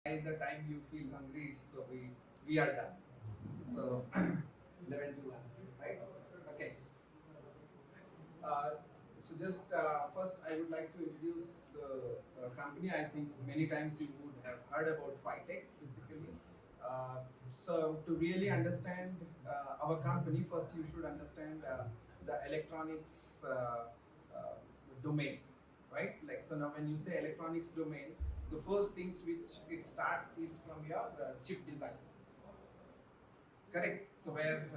By the time you feel hungry, so we are done. So 11 to 1, right? Okay. So just first, I would like to introduce the company. I think many times you would have heard about Phytech, basically. So to really understand our company, first you should understand the electronics domain, right? Like so now, when you say electronics domain, the first things which it starts is from your chip design, correct? So where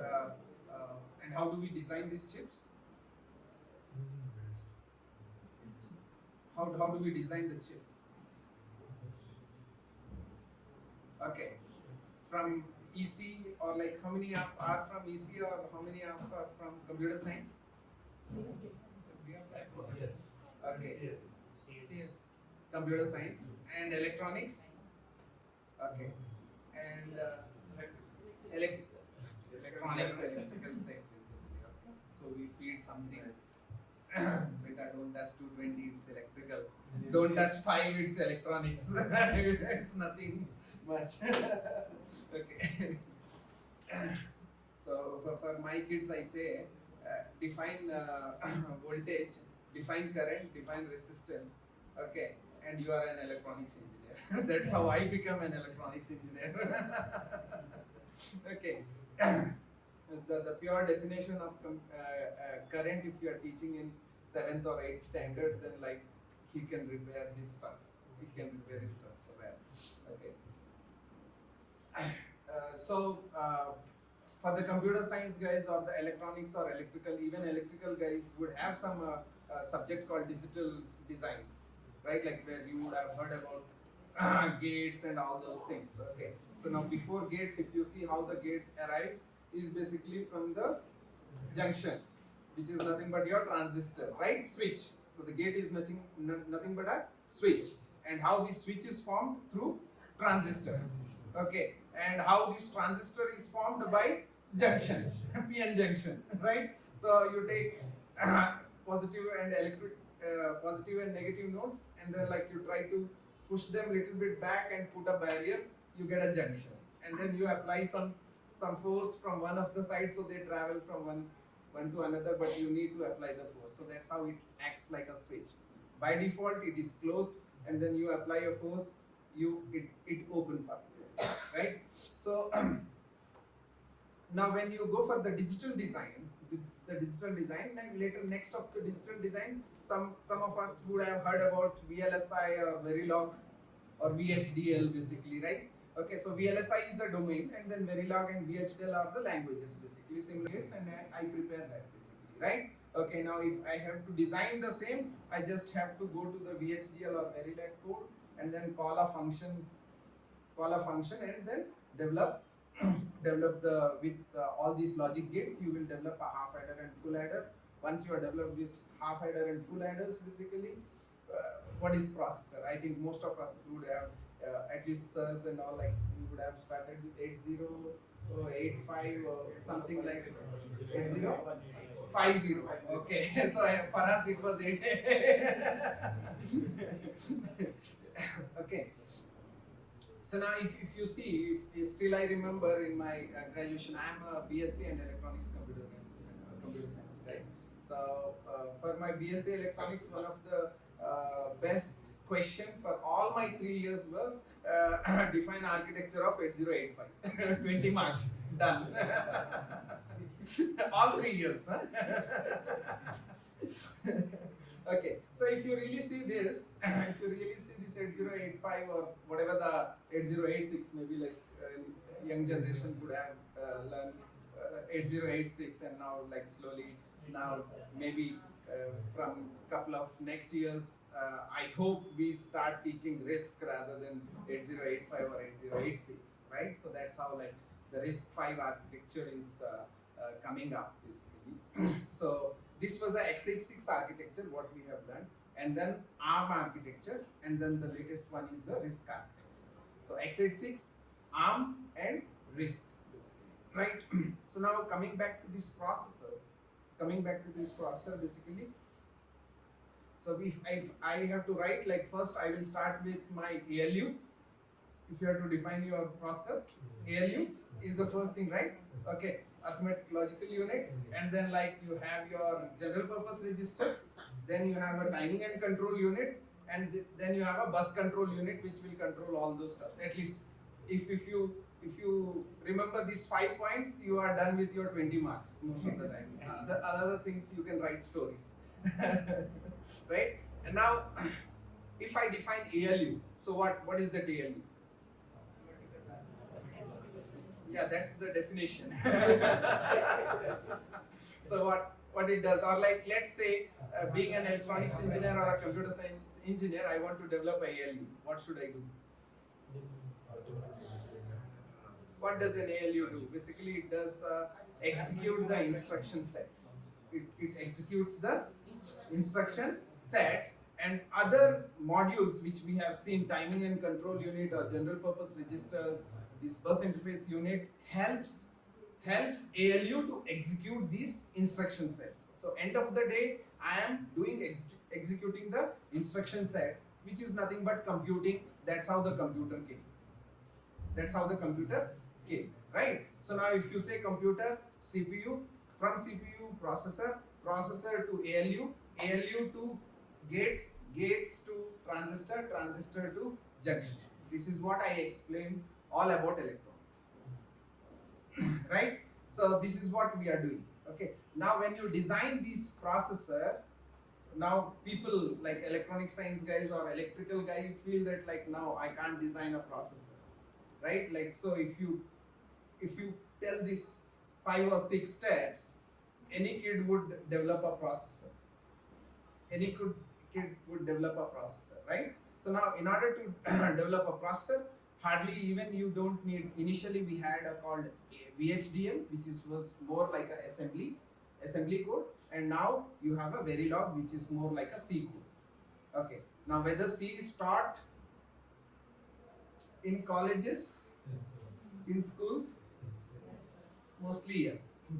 and how do we design these chips? How do we design the chip? Okay, from EC, or like how many are from EC, or how many are from computer science? Yes. Okay, Yes. computer science and electronics. Okay, and electronics, electrical side basically. Okay. So we feed something. Beta, don't touch 220, it's electrical. Don't touch 5, it's electronics. It's nothing much. Okay. So for my kids, I say define voltage, define current, define resistance. Okay, and you are an electronics engineer. That's how I become an electronics engineer. Okay. The pure definition of current, if you are teaching in 7th or 8th standard, then like he can repair his stuff. He can repair his stuff so well. Okay. For the computer science guys, or the electronics or electrical, even electrical guys would have some subject called digital design, right? Like where you would have heard about gates and all those things. Okay. So now before gates, if you see how the gates arrives, is basically from the junction, which is nothing but your transistor, right? Switch. So the gate is nothing but a switch. And how this switch is formed? Through transistor. Okay. And how this transistor is formed? By junction, PN junction, right? So you take positive and positive and negative nodes, and then like you try to push them little bit back and put a barrier, you get a junction. And then you apply some force from one of the sides, so they travel from one to another, but you need to apply the force. So that's how it acts like a switch. By default, it is closed, and then you apply a force, it opens up, right? So now when you go for the digital design, the digital design, and later next of the digital design, some of us would have heard about VLSI or Verilog or VHDL, basically, right? Okay, so VLSI is a domain, and then Verilog and VHDL are the languages, basically, simulates, and I prepare that, basically, right? Okay, now if I have to design the same, I just have to go to the VHDL or Verilog code, and then call a function, and then develop with all these logic gates. You will develop a half adder and full adder. Once you are developed with half adder and full adders, basically, what is processor? I think most of us would have, at least sirs and all, like we would have started with 80 or 85 or something like 8050. Okay, so for us it was 8. Okay. So now if you see, still I remember in my graduation, I am a BSc in electronics computer science, right? So for my BSc electronics, one of the best question for all my 3 years was define architecture of 8085. 20 marks, done. All 3 years. Huh? Okay, so if you really see this, 8085 or whatever the 8086, maybe like young generation could have learned 8086, and now like slowly now maybe from couple of next years, I hope we start teaching RISC rather than 8085 or 8086, right? So that's how like the RISC-V architecture is coming up, basically. So this was the x86 architecture, what we have learned, and then ARM architecture, and then the latest one is the RISC architecture. So x86, ARM, and RISC, basically, right? So now coming back to this processor, basically. So if I have to write, like first I will start with my ALU, if you have to define your processor, ALU is the first thing, right? Okay, arithmetic logical unit, and then like you have your general purpose registers, then you have a timing and control unit, and then you have a bus control unit which will control all those stuffs. At least if you remember these 5 points, you are done with your 20 marks most of the time. The other things you can write stories, right? And now, if I define ALU, so what is that ALU? Yeah, that's the definition. So what it does, or like let's say being an electronics engineer or a computer science engineer, I want to develop a ALU. What should I do? What does an ALU do? Basically, it does execute the instruction sets. It executes the instruction sets, and other modules which we have seen, timing and control unit or general purpose registers, this bus interface unit helps ALU to execute these instruction sets. So end of the day, I am doing executing the instruction set, which is nothing but computing. That's how the computer came. That's how the computer came, right? So now if you say computer, CPU, from CPU processor to ALU, ALU to gates to transistor to junction. This is what I explained all about electronics. Right? So this is what we are doing. Okay. Now when you design this processor, now people like electronic science guys or electrical guys feel that like now I can't design a processor. Right? Like so if you tell these 5 or 6 steps, any kid would develop a processor. Any kid would develop a processor, right? So now in order to develop a processor, hardly even you don't need, initially we had a called VHDL, which was more like a assembly code, and now you have a Verilog, which is more like a C code. Okay, now whether C is taught in colleges, in schools, mostly yes,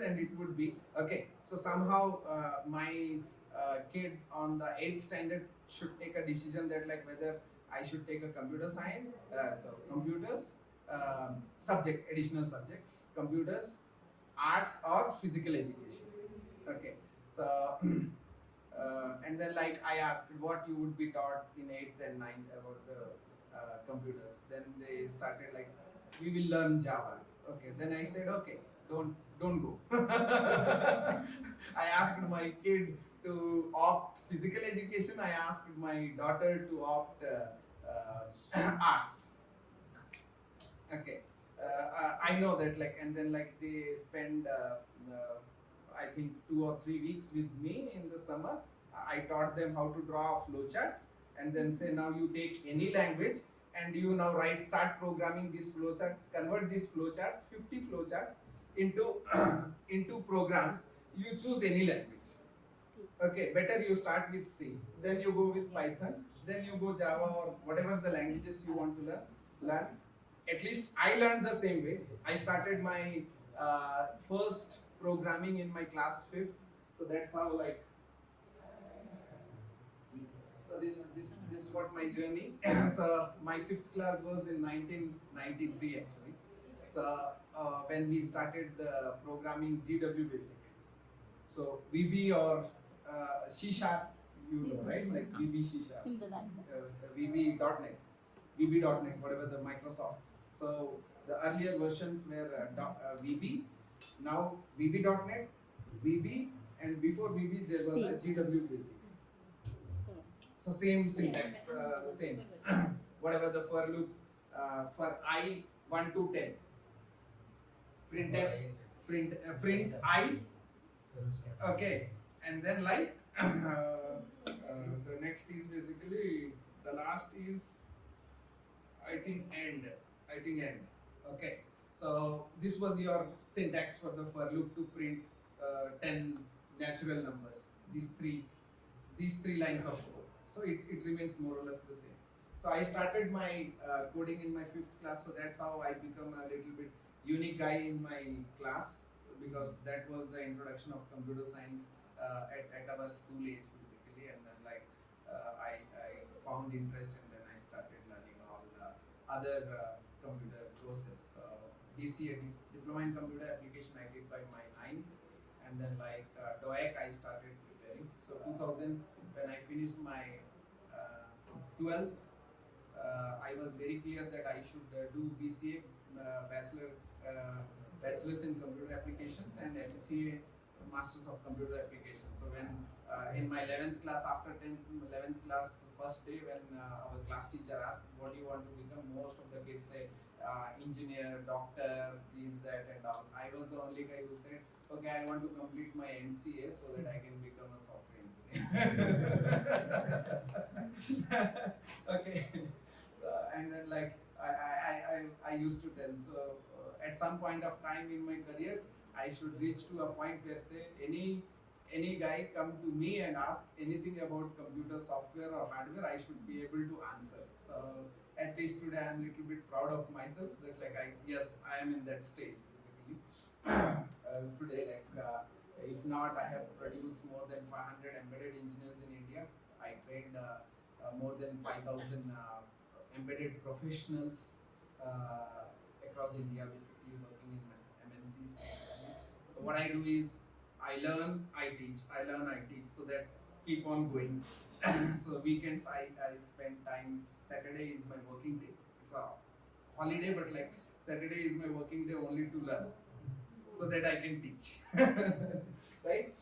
and it would be okay. So somehow my kid on the 8th standard should take a decision that like whether I should take a computer science, so computers subject, additional subject, computers, arts or physical education. Okay, so and then like I asked what you would be taught in 8th and 9th about the computers. Then they started like, we will learn Java. Okay, then I said okay, don't go. I asked my kid to opt physical education. I asked my daughter to opt arts. Okay, I know that like, and then like they spend I think 2 or 3 weeks with me in the summer. I taught them how to draw a flowchart, and then say now you take any language and you now start programming this flowchart, convert these flowcharts, 50 flowcharts into programs. You choose any language. Okay, better you start with C, then you go with Python, then you go Java or whatever the languages you want to learn. At least I learned the same way. I started my first programming in my class 5th, so that's how like. So this is what my journey. So my 5th class was in 1993 actually. So when we started the programming GW Basic. So VB or C#, you know, right? Like VB C#, VB.NET, whatever the Microsoft. So the earlier versions were VB, now VB.NET, VB, and before VB there was a GW Basic. So same syntax, same. Whatever the for loop, for I 1 to 10. Print I. Okay, and then like the next is basically, the last is I think end. Okay, so this was your syntax for the for loop to print 10 natural numbers. These three lines of code. So it remains more or less the same. So I started my coding in my 5th class. So that's how I become a little bit unique guy in my class, because that was the introduction of computer science at our school age basically, and then like I found interest, and then I started learning all other computer courses. DCA, Diploma in Computer Application, I did by my 9th, and then like DOEC I started preparing. So 2000, when I finished my 12th, I was very clear that I should do BCA, Bachelor's in Computer Applications, and MCA, Masters of Computer Applications. So when in my 11th class, after 10th, 11th class, first day, when our class teacher asked, what do you want to become? Most of the kids say, engineer, doctor, this, that, and all. I was the only guy who said, okay, I want to complete my MCA so that I can become a software engineer. Okay. So, and then like, I used to tell, so at some point of time in my career, I should reach to a point where say any guy come to me and ask anything about computer software or hardware, I should be able to answer. So at least today I am a little bit proud of myself that like yes, I am in that stage basically. Today, like if not, I have produced more than 500 embedded engineers in India. I trained more than 5,000 embedded professionals across India, basically working in MNCs. So what I do is I learn, I teach, I learn, I teach, so that keep on going. So weekends I spend time. Saturday is my working day. It's a holiday, but like Saturday is my working day only to learn, so that I can teach. Right?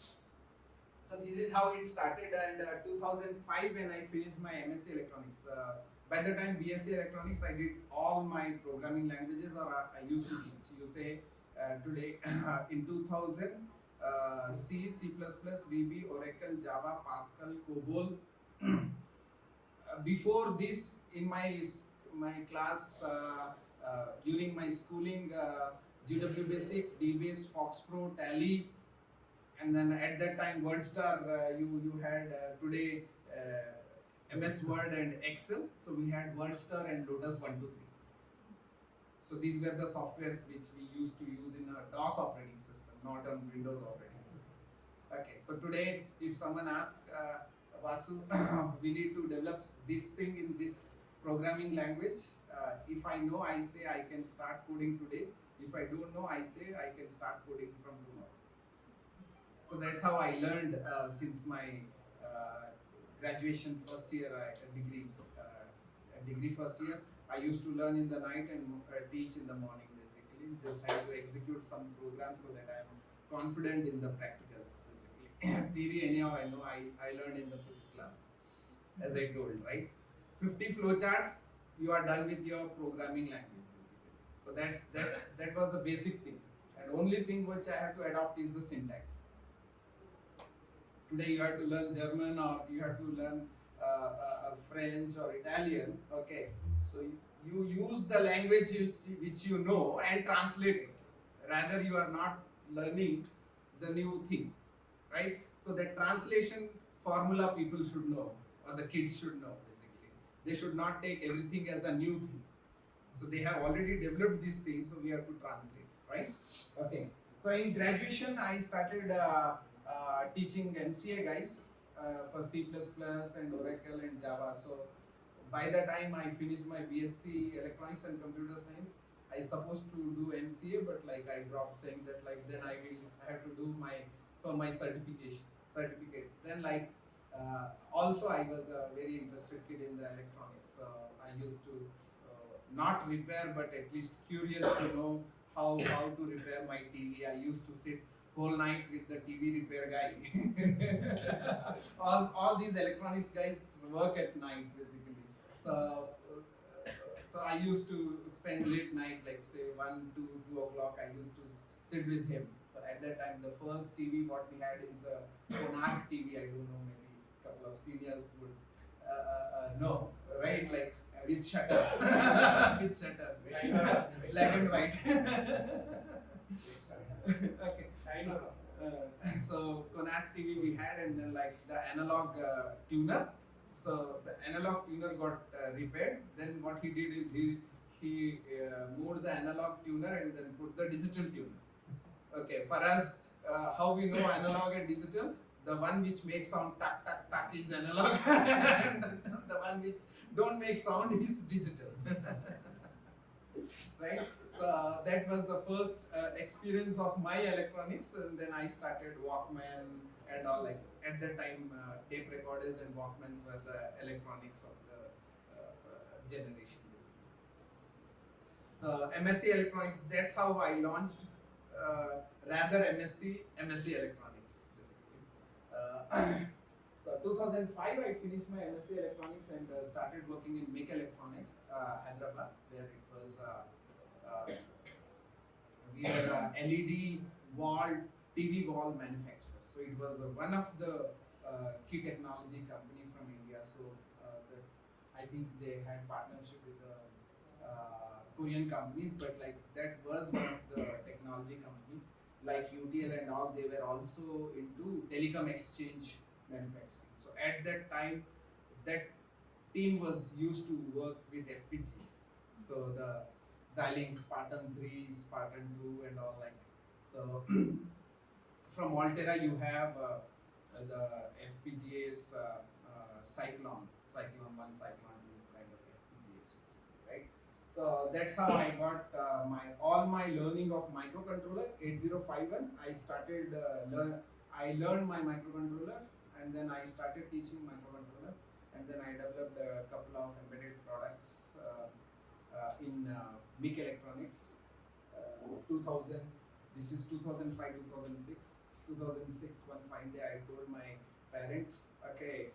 So this is how it started, and 2005 when I finished my MSc Electronics. By the time BSc Electronics, I did all my programming languages, or I used to teach. You say today in 2000, C, C++, VB, Oracle, Java, Pascal, COBOL. Before this, in my class during my schooling, GW Basic, DBase, FoxPro, Tally, and then at that time WordStar. You had today MS Word and Excel. So we had WordStar and Lotus 123. So these were the softwares which we used to use in a DOS operating system, not on Windows operating system. Okay, so today if someone asks, Vasu, we need to develop this thing in this programming language. If I know, I say I can start coding today. If I don't know, I say I can start coding from tomorrow. So that's how I learned since my graduation first year, degree first year. I used to learn in the night and teach in the morning basically. Just have to execute some program so that I am confident in the practicals basically. Theory anyhow I know, I learned in the 5th class, as I told, right? 50 flowcharts, you are done with your programming language basically. So that was the basic thing. And only thing which I have to adopt is the syntax. Today you have to learn German, or you have to learn French or Italian. Okay, so you use the language which you know and translate it. Rather, you are not learning the new thing, right? So that translation formula people should know, or the kids should know basically. They should not take everything as a new thing. So they have already developed this thing, so we have to translate, right? Okay. So in graduation, I started teaching MCA guys for C++ and Oracle and Java. So by the time I finished my BSc Electronics and Computer Science, I supposed to do MCA, but like I dropped, saying that like then I have to do my certificate. Then like also I was a very interested kid in the electronics. So I used to not repair, but at least curious to know how to repair my TV. I used to sit whole night with the TV repair guy. all these electronics guys work at night basically. So I used to spend late night, like say 1 to 2 o'clock. I used to sit with him. So at that time, the first TV what we had is the Konark TV. I don't know, maybe a couple of seniors would know, right? Like with shutters, with shutters, black and white. Okay. So Konark TV we had, and then like the analog tuner. So the analog tuner got repaired. Then what he did is he moved the analog tuner and then put the digital tuner. Okay, for us, how we know analog and digital? The one which makes sound tak tak tak is analog, and the one which don't make sound is digital. right? So that was the first experience of my electronics, and then I started Walkman and all. Like at that time, tape recorders and Walkmans were the electronics of the generation, basically. So MSc Electronics, that's how I launched. Rather MSc Electronics, basically. So 2005, I finished my MSc Electronics and started working in Make Electronics, Hyderabad, where it was we were a LED wall, TV wall manufacturer. So it was one of the key technology company from India. So I think they had partnership with the Korean companies, but like that was one of the technology company. Like UTL and all, they were also into telecom exchange manufacturing. So at that time, that team was used to work with FPG. So the Xilinx, Spartan 3, Spartan 2 and all like. So from Altera you have the FPGAs Cyclone 1, Cyclone 2 kind of FPGAs, right? So that's how I got all my learning of microcontroller 8051. I learned my microcontroller, and then I started teaching microcontroller, and then I developed a couple of embedded products in MIC Electronics. 2000. This is 2005, 2006. 2006, one fine day, I told my parents, okay,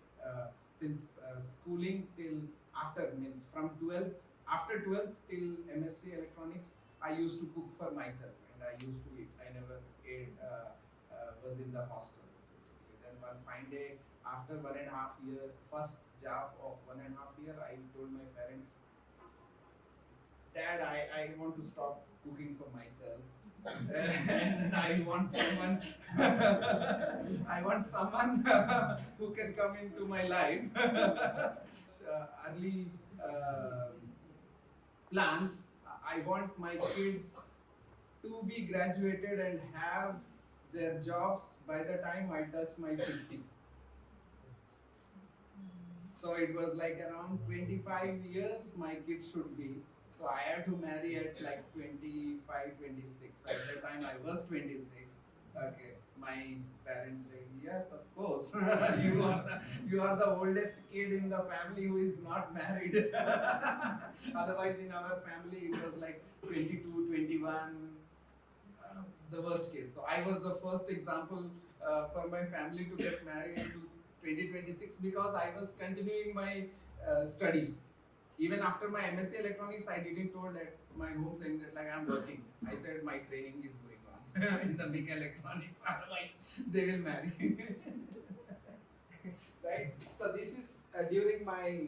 since schooling till after, means from 12th, after 12th till MSc Electronics, I used to cook for myself and I used to eat. I never ate, was in the hostel, basically. Then one fine day, after 1.5 year, first job of 1.5 year, I told my parents, Dad, I want to stop cooking for myself. And I want someone who can come into my life. Early plans, I want my kids to be graduated and have their jobs by the time I touch my 50. So it was like around 25 years my kid should be. So I had to marry at like 25, 26. At that time I was 26. Okay, my parents said, yes, of course. you are the oldest kid in the family who is not married. Otherwise in our family it was like 22, 21, the worst case. So I was the first example for my family to get married to 2026 because I was continuing my studies. Even after my MSc Electronics, I didn't told at my home saying that like I'm working. I said my training is going on in the MIC Electronics, otherwise they will marry. Right? So this is during my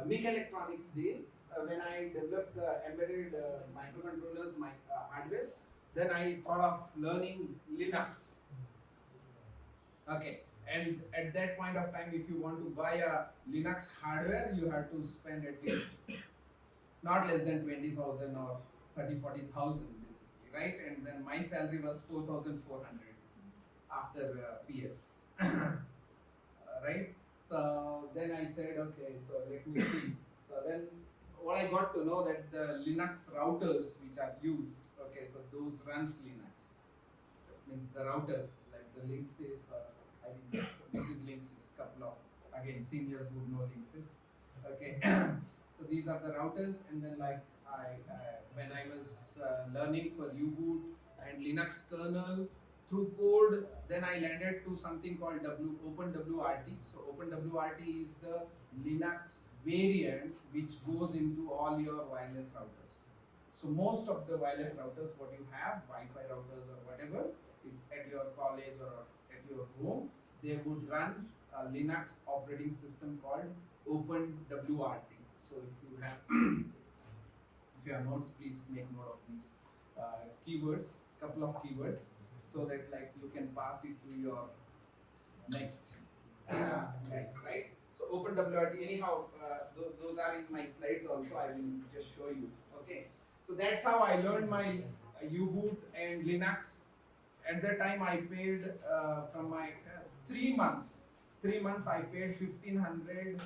MIC Electronics days when I developed the embedded microcontrollers, my hardwares. Then I thought of learning Linux. Okay. And at that point of time, if you want to buy a Linux hardware, you have to spend at least not less than 20,000 or 30,000-40,000 basically, right? And then my salary was 4,400 after PF, right? So then I said, okay, so let me see. So then what I got to know that the Linux routers which are used, okay, so those runs Linux. That means the routers, like the Linksys, I think this is Linksys, couple of, again, seniors would know Linksys. Okay, so these are the routers, and then like when I was learning for U-boot and Linux kernel through code, then I landed to something called OpenWRT. So OpenWRT is the Linux variant which goes into all your wireless routers. So most of the wireless routers, what you have, Wi-Fi routers or whatever, if at your college or at your home, they would run a Linux operating system called OpenWRT. So if you have notes, please make note of these keywords, couple of keywords, so that like you can pass it to your next guys, right? So OpenWRT, anyhow, those are in my slides also. I will just show you. Okay. So that's how I learned my U-boot and Linux. At that time, I paid from my 3 months. 3 months, I paid 1,500.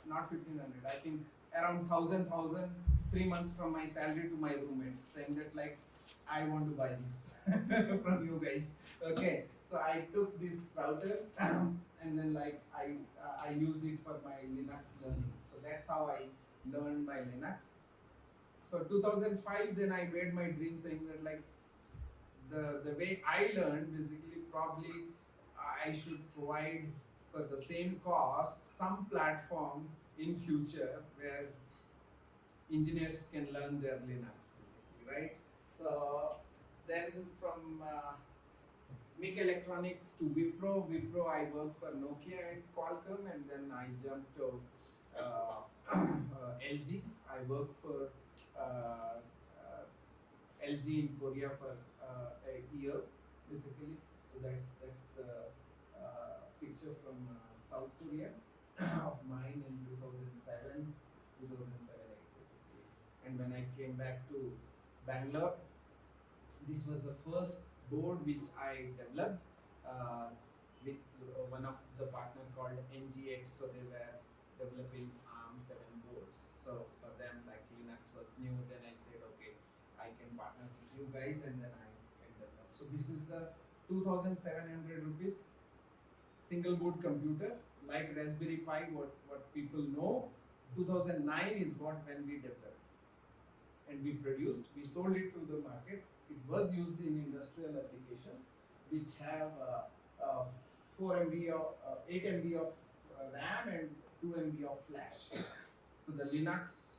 Not 1,500. I think around 3 months from my salary to my roommates, saying that like I want to buy this from you guys. Okay, so I took this router and then like I used it for my Linux learning. So that's how I learned my Linux. So 2005, then I made my dream, saying that like the way I learned, basically probably I should provide for the same cost some platform in future where engineers can learn their Linux, basically, right? So then from MIG Electronics to Wipro I worked for Nokia and Qualcomm, and then I jumped to LG. I worked for LG in Korea for a year, basically. So that's the picture from South Korea of mine in 2007, 2007-8, basically. And when I came back to Bangalore, this was the first board which I developed with one of the partner called NGX. So they were developing ARM7 boards. So for them, like Linux was new. Then I said, okay, I can partner with you guys, and then I can develop. So this is the 2,700 rupees single board computer, like Raspberry Pi, what people know. 2009 is what when we developed and we produced. We sold it to the market. It was used in industrial applications which have 4 MB of 8 MB of RAM and 2 MB of flash. So the Linux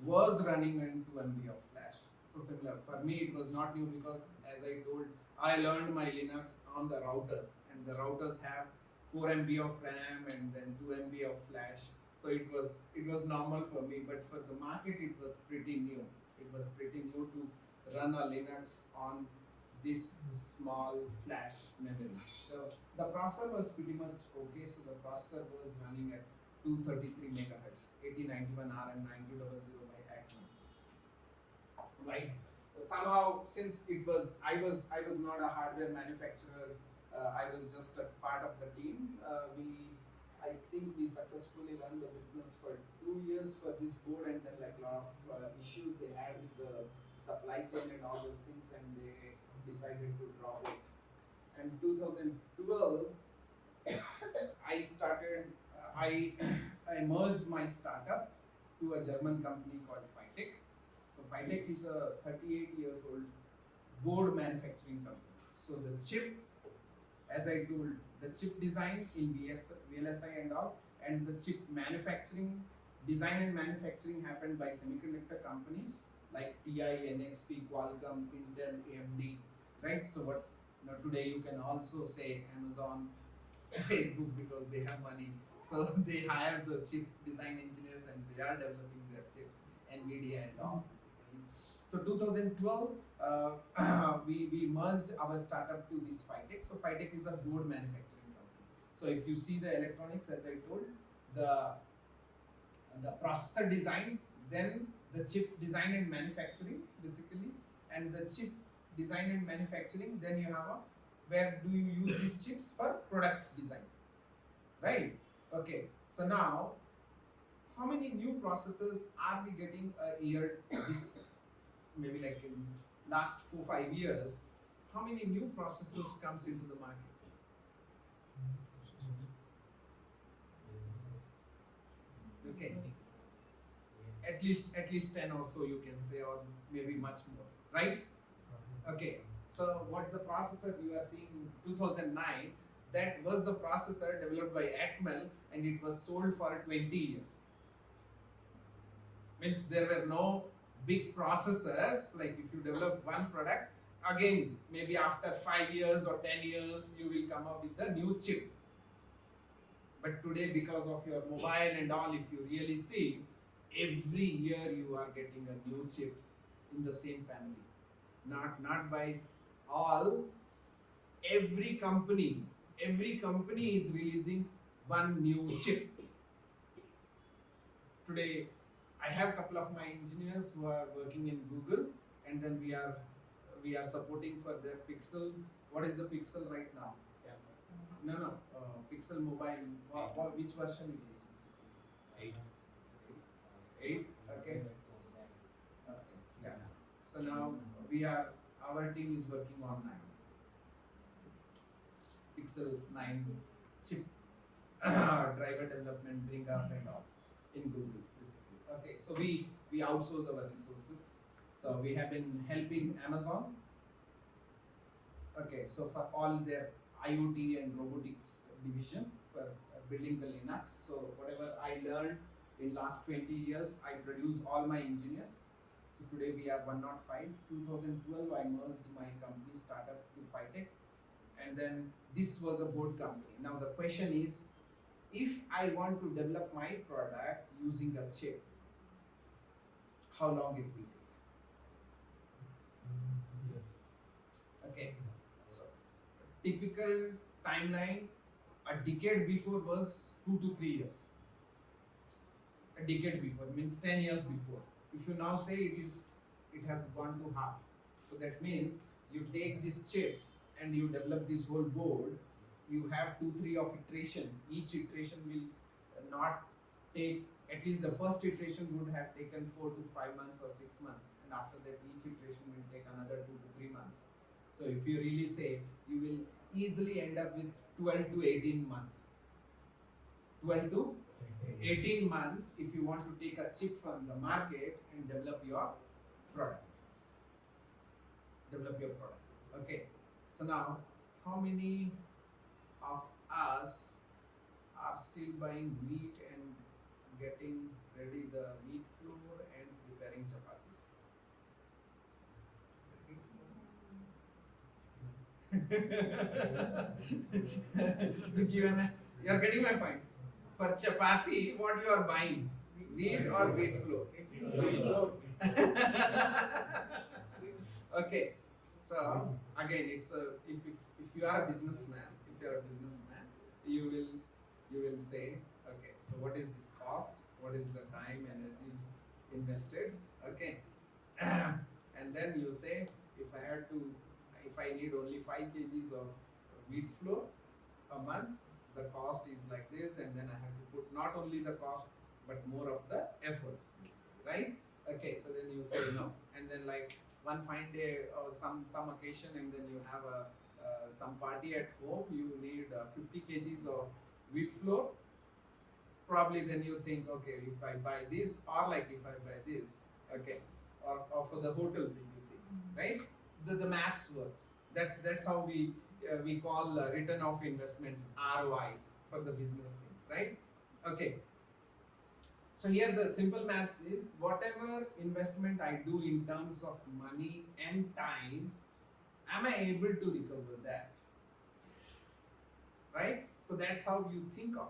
was running in 2 MB of flash. So similar. For me, it was not new because, as I told, I learned my Linux on the routers, and the routers have 4 MB of RAM and then 2 MB of flash. So it was normal for me, but for the market, it was pretty new. It was pretty new to run a Linux on this small flash memory. So the processor was pretty much okay. So the processor was running at 233 megahertz, 8091R and 9200 by Acme. Right. Somehow, since I was not a hardware manufacturer, I was just a part of the team. I think we successfully run the business for 2 years for this board, and then like a lot of issues they had with the supply chain and all those things, and they decided to drop it. And 2012, I started. I merged my startup to a German company called Fitech. So Fitech is a 38 years old board manufacturing company. So the chip, as I told, the chip design in VLSI and all, and the chip manufacturing, design and manufacturing happened by semiconductor companies like TI, NXP, Qualcomm, Intel, AMD, right? So what today you can also say Amazon, Facebook, because they have money. So they hire the chip design engineers and they are developing their chips, NVIDIA and all. So 2012, we merged our startup to this Fitech. So Fitech is a board manufacturing company. So if you see the electronics, as I told, the processor design, then the chip design and manufacturing, basically, and the chip design and manufacturing, then you have where do you use these chips for product design, right? Okay, so now, how many new processors are we getting a year? This maybe like in last 4-5 years, how many new processors comes into the market? Okay, at least 10 or so you can say, or maybe much more, right? Okay, so what the processor you are seeing in 2009, that was the processor developed by Atmel, and it was sold for 20 years. Means there were no big processors. Like if you develop one product, again maybe after 5 years or 10 years you will come up with the new chip. But today, because of your mobile and all, if you really see, every year you are getting a new chips in the same family. Not by all. Every company is releasing one new chip. Today, I have a couple of my engineers who are working in Google, and then we are supporting for their Pixel. What is the Pixel right now? No, Pixel mobile. Which version it is? 8. 8. Okay. Yeah. So now our team is working on 9. Pixel 9 chip driver development, bring up and all in Google basically. Okay, so we outsource our resources. So we have been helping Amazon. Okay, so for all their IoT and robotics division for building the Linux. So whatever I learned in last 20 years, I produce all my engineers. So today we are 105. 2012 I merged my company startup to Phytech, and then this was a board company. Now the question is, if I want to develop my product using a chip, how long it will take? Okay, so typical timeline a decade before was 2 to 3 years. A decade before means 10 years before. If you now say it has gone to half, so that means you take this chip and you develop this whole board. You have 2-3 of iteration. Each iteration will not take, at least the first iteration would have taken 4 to 5 months or 6 months, and after that each iteration will take another 2 to 3 months. So if you really say, you will easily end up with 12 to 18 months. 12 to 18 months if you want to take a chip from the market and develop your product. Okay. So now, how many of us are still buying wheat and getting ready the wheat flour and preparing chapatis? You are getting my point. For chapati, what you are buying? Wheat or wheat flour? Okay. So again, it's a if you are a businessman, you will say, okay, so what is this cost? What is the time, energy invested? Okay, and then you say, if I need only 5 kgs of wheat flour a month, the cost is like this, and then I have to put not only the cost but more of the efforts, right? Okay, so then you say no, and then like one fine day or some occasion, and then you have some party at home, you need 50 kgs of wheat flour. Probably then you think, okay, if I buy this, or like if I buy this, okay, or for the hotels, if you see, right? The maths works. That's how we call return of investments, ROI, for the business things, right? Okay. So here the simple maths is, whatever investment I do in terms of money and time, am I able to recover that? Right? So that's how you think of,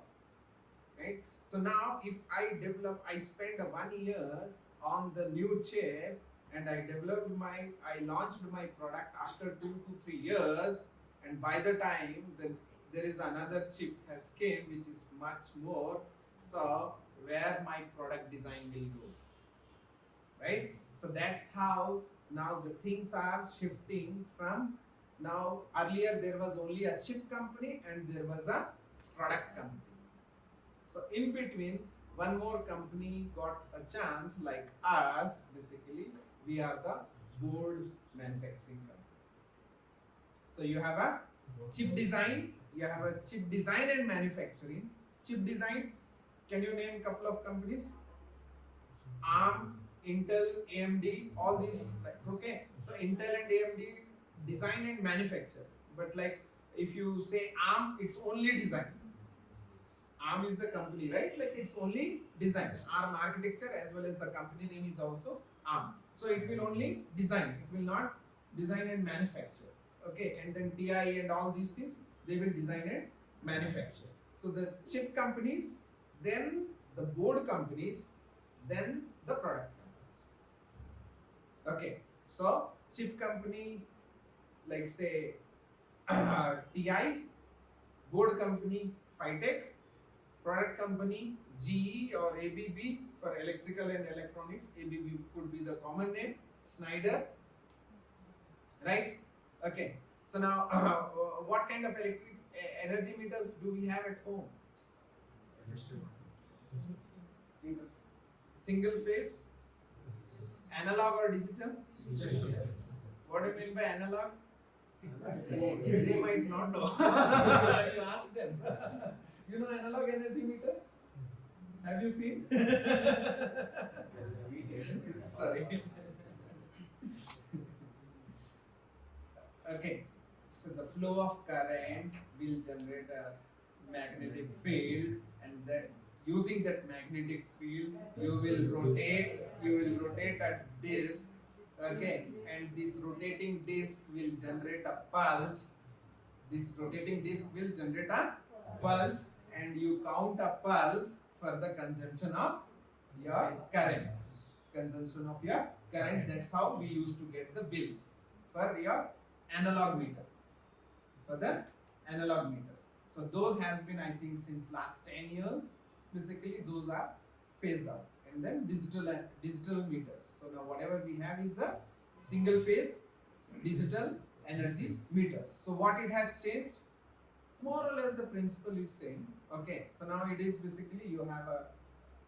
right? So now if I spend 1 year on the new chip, and I launched my product after 2 to 3 years, and by the time there is another chip has came which is much more, so where my product design will go, right? So that's how now the things are shifting from, now earlier there was only a chip company and there was a product company. So in between, one more company got a chance, like us. Basically, we are the board manufacturing company. So you have a chip design, and manufacturing. Chip design, can you name a couple of companies? ARM, Intel, AMD, all these, like, okay. So Intel and AMD design and manufacture. But like if you say ARM, it's only design. ARM is the company, right? Like it's only design. ARM architecture as well as the company name is also ARM. So it will only design. It will not design and manufacture. Okay, and then TI and all these things, they will design and manufacture. So the chip companies, then the board companies, then the product companies. Okay, so chip company, like say TI, board company Phytech, product company GE or ABB for electrical and electronics. ABB could be the common name, Schneider, right? Okay, so now what kind of energy meters do we have at home? Single phase, analog or digital? What do you mean by analog? They might not know. You ask them. You know analog energy meter? Have you seen? Sorry. Okay. So the flow of current will generate a magnetic field, and then using that magnetic field, you will rotate a disc. Okay, and this rotating disc will generate a pulse. This rotating disc will generate a pulse, and you count a pulse for the consumption of your current. Consumption of your current. That's how we used to get the bills for your analog meters. For the analog meters. So those has been, I think, since last 10 years. Basically, those are phased out. And then digital meters. So now whatever we have is the single phase digital energy meters. So what it has changed? More or less the principle is same. Okay. So now it is basically you have a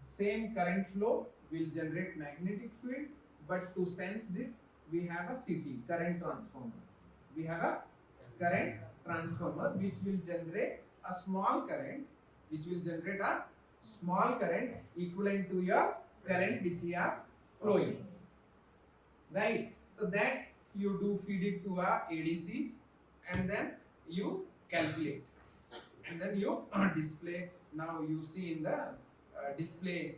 same current flow will generate magnetic field, but to sense this we have a CT, current transformer. We have a current transformer which will generate a small current, equivalent to your current which you are flowing, right? So that you do feed it to a ADC, and then you calculate, and then you display. Now you see in the display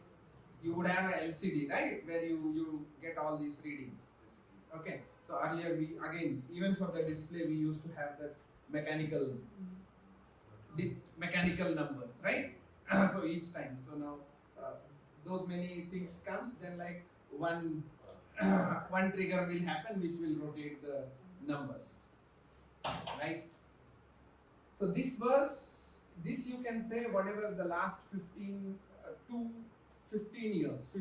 you would have a LCD, right, where you get all these readings basically. Okay. So earlier we, again, even for the display we used to have the mechanical numbers, right? So each time, so now those many things comes, then like one trigger will happen which will rotate the numbers, right? So this you can say whatever the last 15 years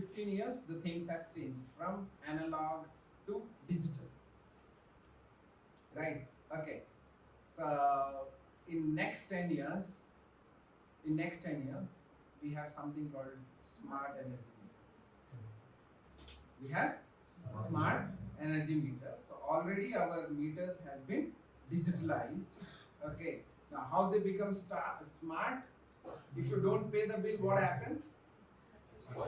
the things has changed from analog to digital, right? Okay. So in next 10 years we have something called smart energy meters. We have smart energy meters. So already our meters has been digitalized. Okay. Now how they become smart? If you don't pay the bill, what happens? You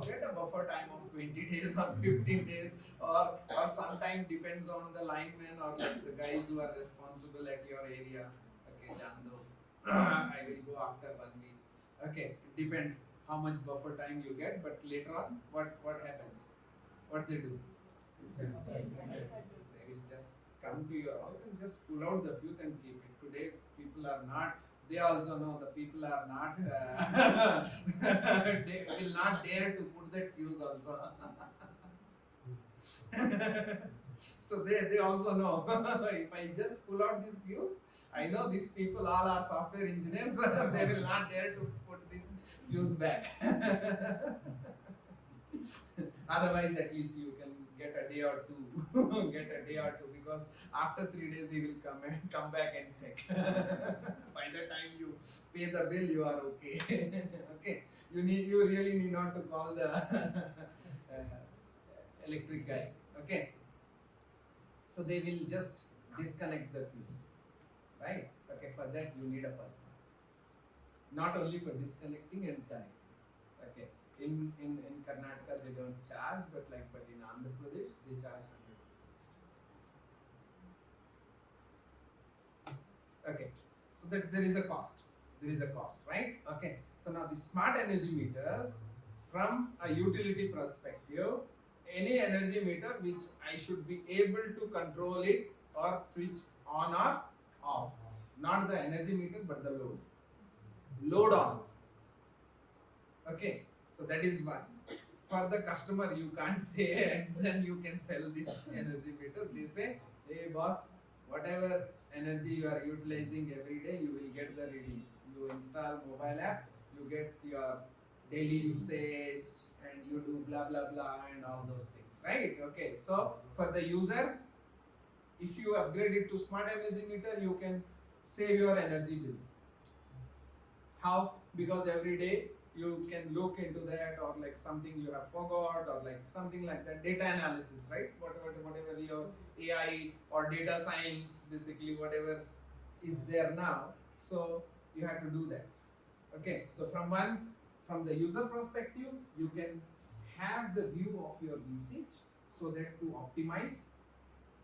get a buffer time of 20 days or 15 days, or sometime depends on the lineman or like the guys who are responsible at your area. Okay, Jando, I will go after 1 week. Okay, it depends how much buffer time you get, but later on, what happens? What they do? They will just come to your house and just pull out the fuse and keep it. Today, people are not. They also know the people are not. They will not dare to put that fuse also. So they also know. If I just pull out this fuse, I know these people all are software engineers. They will not dare to put this fuse back. Otherwise, at least you can get a day or two. Because after 3 days he will come back and check. By the time you pay the bill, you are okay. Okay, you really need not to call the electric guy. Okay, so they will just disconnect the fuse, right? Okay, for that you need a person. Not only for disconnecting and connecting. Okay, in Karnataka they don't charge, but in Andhra Pradesh they charge 100 rupees. Okay, so that there is a cost, right? Okay, so now the smart energy meters, from a utility perspective, any energy meter which I should be able to control it or switch on or off, not the energy meter but the load on. Okay, so that is one. For the customer you can't say, and then you can sell this energy meter. They say, hey boss, whatever energy you are utilizing every day, you will get the reading. You install mobile app, you get your daily usage, and you do blah blah blah and all those things, right? Okay, so for the user, if you upgrade it to smart energy meter, you can save your energy bill. How? Because every day you can look into that, or like something you have forgot, or like something like that. Data analysis, right? Whatever your AI or data science, basically whatever is there now. So you have to do that. Okay, so from the user perspective, you can have the view of your usage so that to optimize.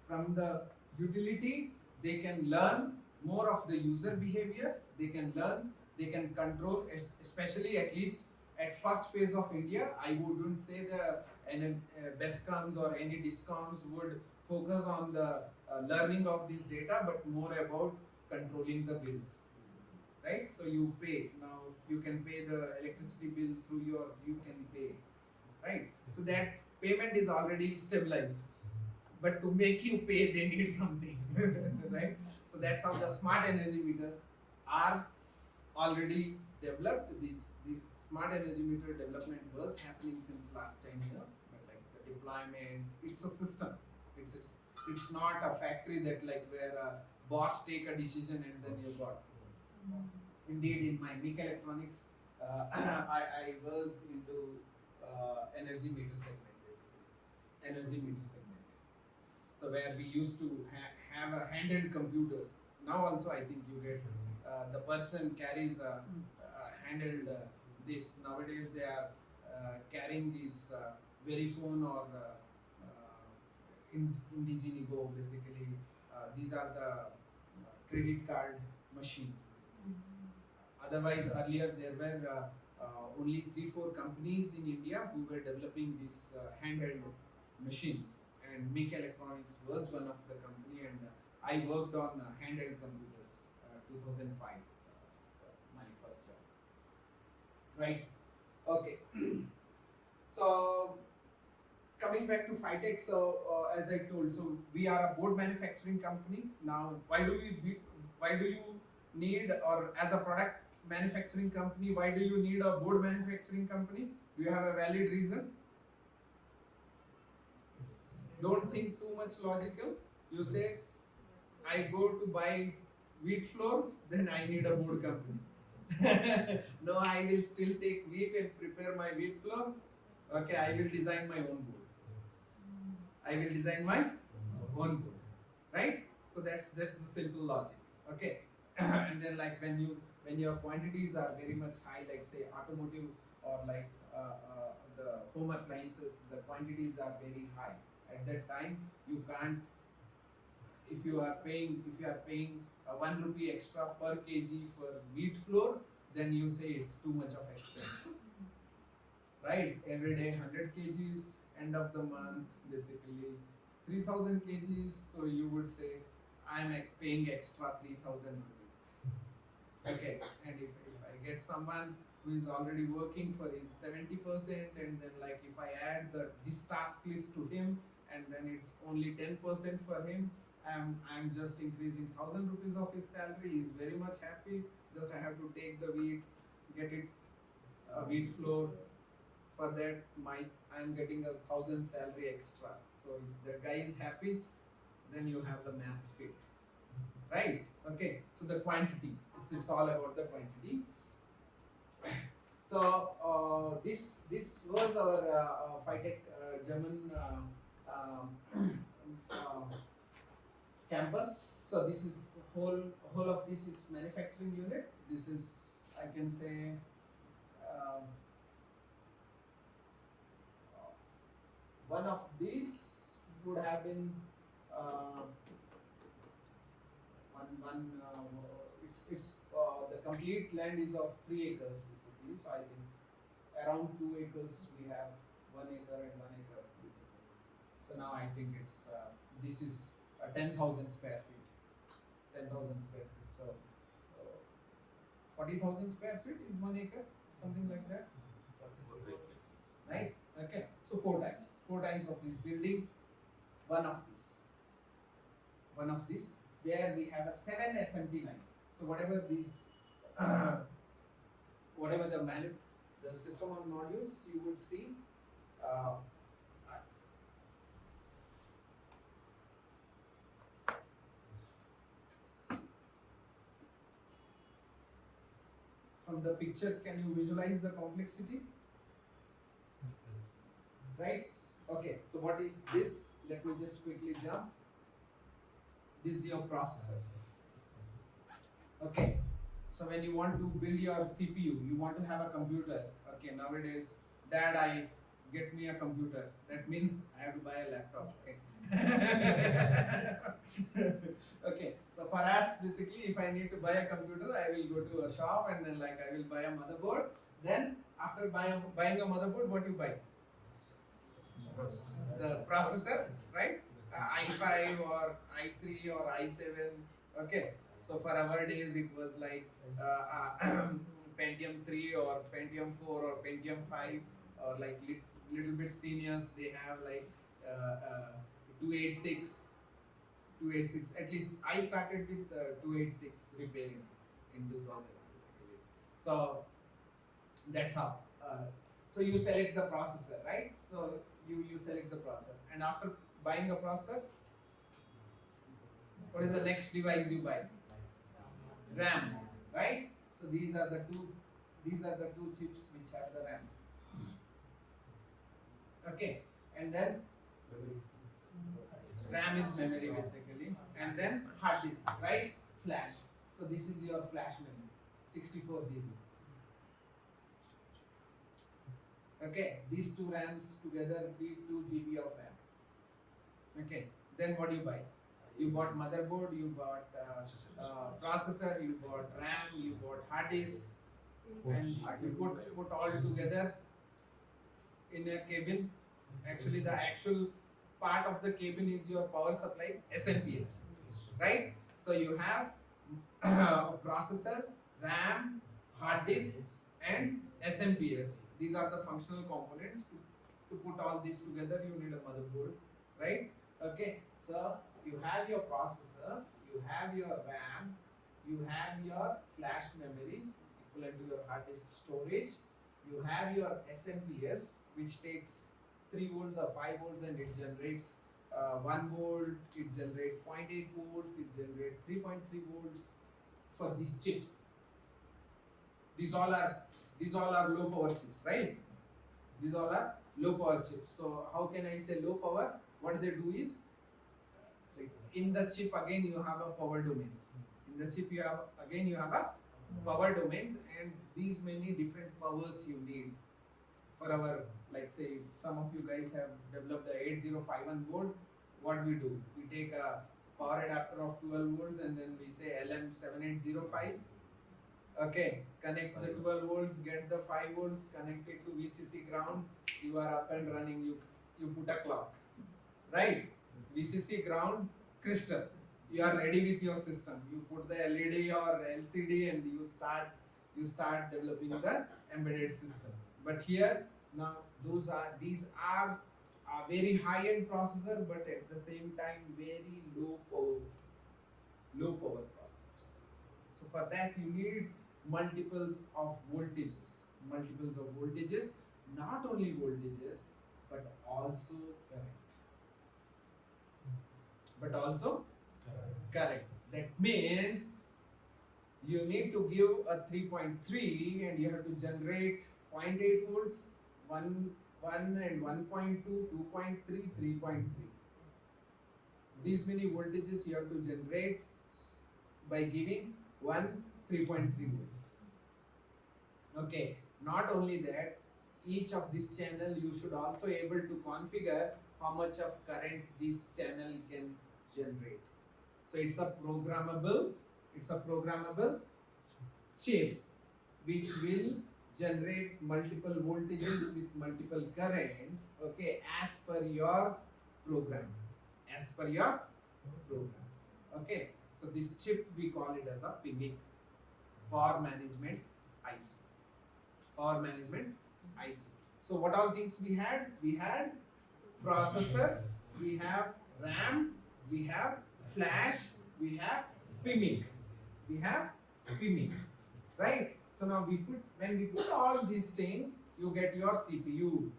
From the utility, they can learn more of the user behavior, they can learn, they can control, especially at least at first phase of India. I wouldn't say the BESCOMs or any DISCOMs would focus on the learning of this data, but more about controlling the bills, right? So you pay, now you can pay the electricity bill through your, you can pay, right? So that payment is already stabilized, but to make you pay they need something, right? So that's how the smart energy meters are already developed. This smart energy meter development was happening since last 10 years, but like the deployment, it's a system. It's not a factory that like where a boss take a decision and then you got. Indeed, in my MIC electronics, I was into energy meter segment, basically energy meter segment. So where we used to have a handheld computers. Now also I think you get the person carries a handheld this. Nowadays they are carrying this Verifone or Indigenigo, basically. These are the credit card machines. Otherwise, earlier there were only 3-4 companies in India who were developing these handheld machines, and MIC Electronics was one of the company, and I worked on handheld computers, 2005, my first job. Right. Okay. So coming back to Phytech, so as I told, so we are a board manufacturing company. Now, why do you need, or as a product manufacturing company, why do you need a board manufacturing company? Do you have a valid reason? Don't think too much logical. You say, I go to buy wheat flour, then I need a board company. No, I will still take wheat and prepare my wheat flour. Okay, I will design my own board. I will design my own board, right? So that's the simple logic. Okay, and then like when your quantities are very much high, like say automotive or like the home appliances, the quantities are very high. At that time, you can't. If you are paying 1 rupee extra per kg for wheat flour, then you say it's too much of expense, right? Every day 100 kgs, end of the month basically 3000 kgs. So you would say I'm paying extra 3000 rupees. Okay, and if I get someone who is already working for his 70%, and then like if I add this task list to him, and then it's only 10% for him, I'm just increasing 1000 rupees of his salary. He's very much happy. Just I have to take the wheat, get it wheat flour. For that, I'm getting 1000 salary extra. So if the guy is happy, then you have the maths fit, right? Okay. So the quantity, it's all about the quantity. So this was our Phytech German campus. So this is whole of this is manufacturing unit. This is, I can say, one of these would have been it's the complete land is of 3 acres basically. So I think around 2 acres we have 1 acre and 1 acre basically. So now I think it's this is 10,000 square feet. 10,000 square feet. So 40,000 square feet is 1 acre, something like that. Right? Okay. So 4 times of this building, one of this, where we have 7 SMT lines. So whatever these, whatever the system on modules you would see, from the picture, can you visualize the complexity? Right? Okay, so what is this? Let me just quickly jump. This is your processor. Okay, so when you want to build your CPU, you want to have a computer. Okay, nowadays, Dad, I get me a computer. That means I have to buy a laptop. Okay. Okay, so for us, basically, if I need to buy a computer, I will go to a shop and then like I will buy a motherboard. Then after buying a motherboard, what you buy? The processor, right? i5 or i3 or i7. Okay, so for our days it was like Pentium 3 or Pentium 4 or Pentium 5, or like little bit seniors, they have like 286. At least I started with 286 repairing in 2000 basically. So that's how. So you select the processor, right? So you select the processor, and after buying a processor, what is the next device you buy? RAM, right? So these are the two chips which have the RAM. Okay, and then RAM is memory basically, and then hard disk, right? Flash. So this is your flash memory, 64 GB. Okay, these two RAMs together give 2 GB of RAM. Okay, then what do you buy? You bought motherboard, you bought processor, you bought RAM, you bought hard disk, and you put all together in a cabin. Actually, the actual part of the cabin is your power supply, SMPS, right? So you have a processor, RAM, hard disk, and SMPS. These are the functional components. To put all these together, you need a motherboard, right? Okay, so you have your processor, you have your RAM, you have your flash memory equivalent to your hard disk storage, you have your SMPS, which takes 3 volts or 5 volts and it generates 1 volt, it generates 0.8 volts, it generates 3.3 volts for these chips. These all are low power chips, right? These all are low power chips. So how can I say low power? What they do is, in the chip again you have a power domains. In the chip you have a power domains, and these many different powers you need. For our, like say, if some of you guys have developed the 8051 board, what we do? We take a power adapter of 12 volts and then we say LM7805. Okay, connect the 12 volts, get the 5 volts, connect it to VCC ground, you are up and running, you put a clock, right? VCC ground, crystal, you are ready with your system. You put the LED or LCD and you start developing the embedded system. But here, now these are a very high-end processor, but at the same time very low power processors. So for that you need multiples of voltages, not only voltages but also current. That means you need to give a 3.3 and you have to generate 0.8 volts, 1 and 1.2, 2.3, 3.3. These many voltages you have to generate by giving 3.3 volts. Okay, not only that, each of this channel you should also able to configure how much of current this channel can generate. So it's a programmable chip which will generate multiple voltages with multiple currents, okay, as per your program. Okay, so this chip we call it as a PMIC, Power Management IC. So what all things we had? We had processor, we have RAM, we have flash, we have PMIC. Right? So now when we put all these things, you get your CPU.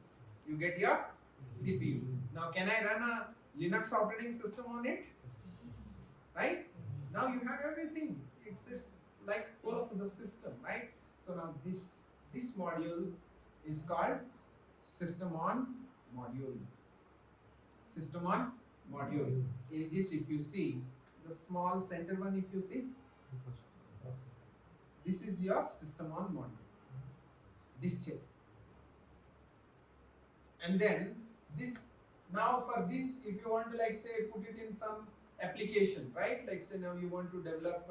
Now can I run a Linux operating system on it? Right? Now you have everything. It's like all of the system, right? So now this module is called system on module. System on module. In this, if you see the small center one, if you see, this is your system on module. This chip. And then this, now for this, if you want to like say put it in some application, right? Like say now you want to develop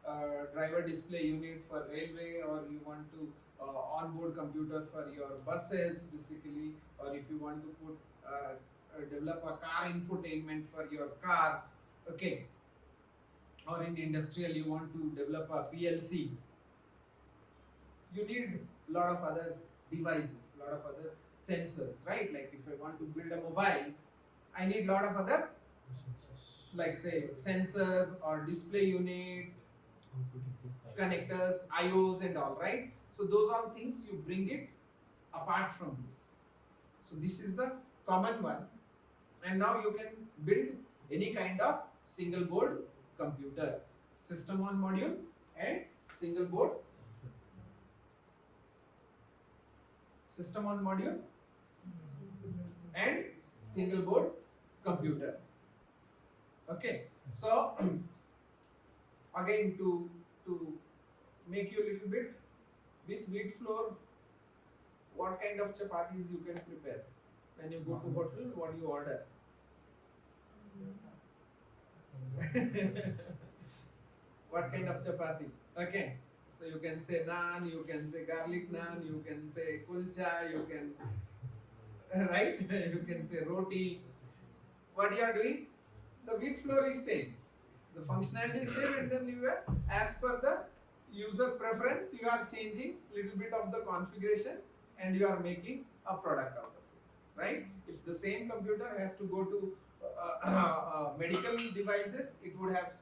a driver display unit for railway, or you want to onboard computer for your buses basically, or if you want to put develop a car infotainment for your car, okay, or in the industrial you want to develop a PLC, you need a lot of other devices, lot of other sensors, right? Like if I want to build a mobile, I need a lot of other like say sensors or display unit, connectors, IOs and all, right? So those all things you bring it apart from this. So this is the common one, and now you can build any kind of single board computer, system on module and single board, system on module and single board computer. Okay, so again to make you a little bit with wheat flour, what kind of chapatis you can prepare when you go to hotel? What do you order? What kind of chapati? Okay, so you can say naan, you can say garlic naan, you can say kulcha, you can right? You can say roti. What you are doing? The wheat flour is same. The functionality is same, and then you are, as per the user preference, you are changing little bit of the configuration and you are making a product out of it, right? If the same computer has to go to medical devices, it would have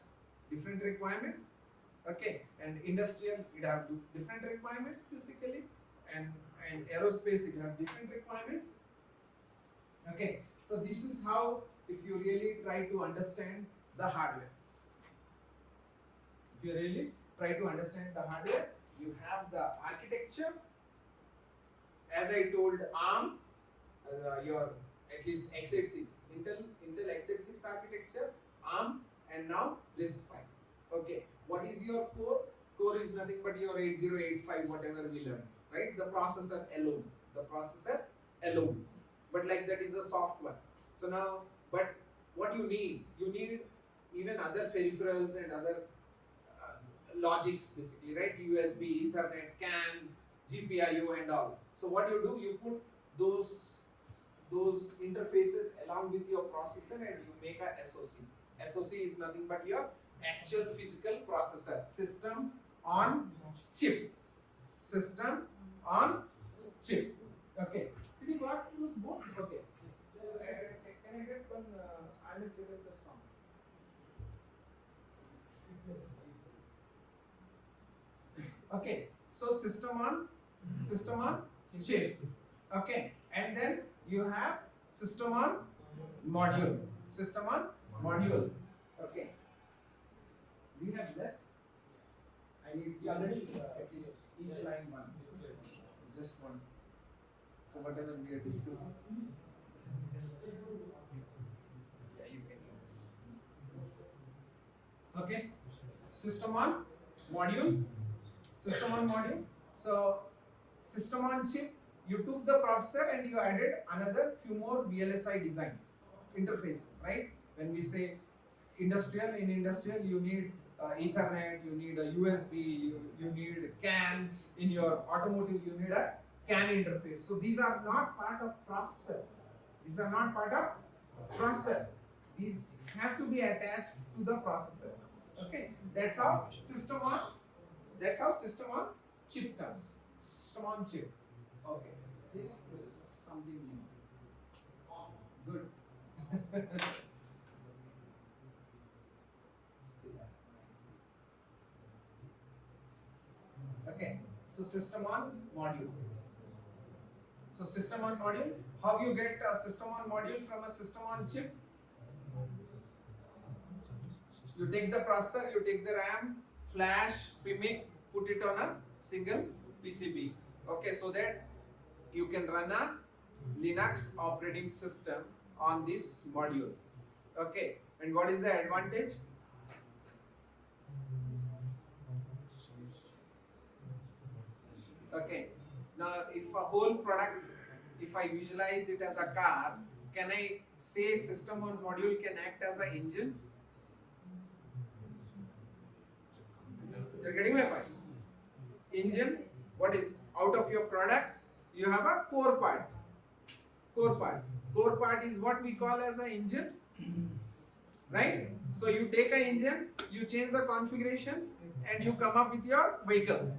different requirements, okay, and industrial it have different requirements basically, and aerospace it have different requirements, okay. So this is how, if you really try to understand the hardware, if you really try to understand the hardware, you have the architecture, as I told ARM, your at least x86, Intel x86 architecture, ARM, and now RISC-V. Okay, what is your core? Core is nothing but your 8085, whatever we learned, right? The processor alone. But like that is a soft one. So now, but what you need even other peripherals and other logics basically, right? USB, Ethernet, CAN, GPIO and all. So what you do, you put those interfaces along with your processor and you make a SoC. SoC is nothing but your actual physical processor, system on chip. System on chip. Okay. Did you got those boards? Okay. Can I get one? I will say the song. Okay. So system on chip. Okay. And then you have system on module. System on module. Okay. We have less. I need already at least each line one. Just one. So whatever we are discussing. Yeah, you can do this. Okay. System on module. System on module. So system on chip. You took the processor and you added another few more VLSI designs, interfaces, right? When we say industrial, in industrial you need Ethernet, you need a USB, you need CAN. In your automotive, you need a CAN interface. So these are not part of processor. These are not part of processor. These have to be attached to the processor. Okay, that's how system on chip comes. System on chip. Okay, this is something new. Good. Okay, so system on module. So system on module, how you get a system on module from a system on chip? You take the processor, you take the RAM, flash, PMIC, put it on a single PCB. Okay, so that you can run a Linux operating system on this module. Okay, and what is the advantage? Okay, now if a whole product, if I visualize it as a car, can I say system on module can act as an engine? You're getting my point? Engine, what is out of your product? You have a core part. Core part. Core part is what we call as an engine, right? So you take an engine, you change the configurations, and you come up with your vehicle,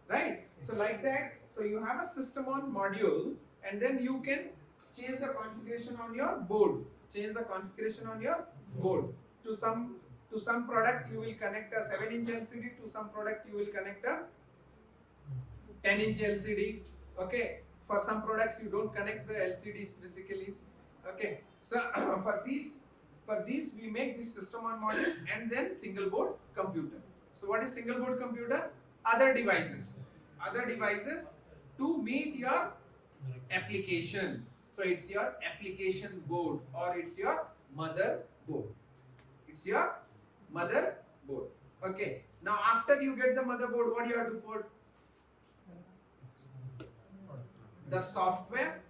right? So like that. So you have a system on module, and then you can change the configuration on your board. Change the configuration on your board. To some product you will connect a 7-inch LCD. To some product you will connect a 10-inch LCD. Okay. For some products you don't connect the LCDs basically. Okay. So for this we make this system on module and then single board computer. So what is single board computer? Other devices to meet your application. So it's your application board or it's your motherboard. It's your motherboard. Okay. Now after you get the motherboard, what you have to put? The software.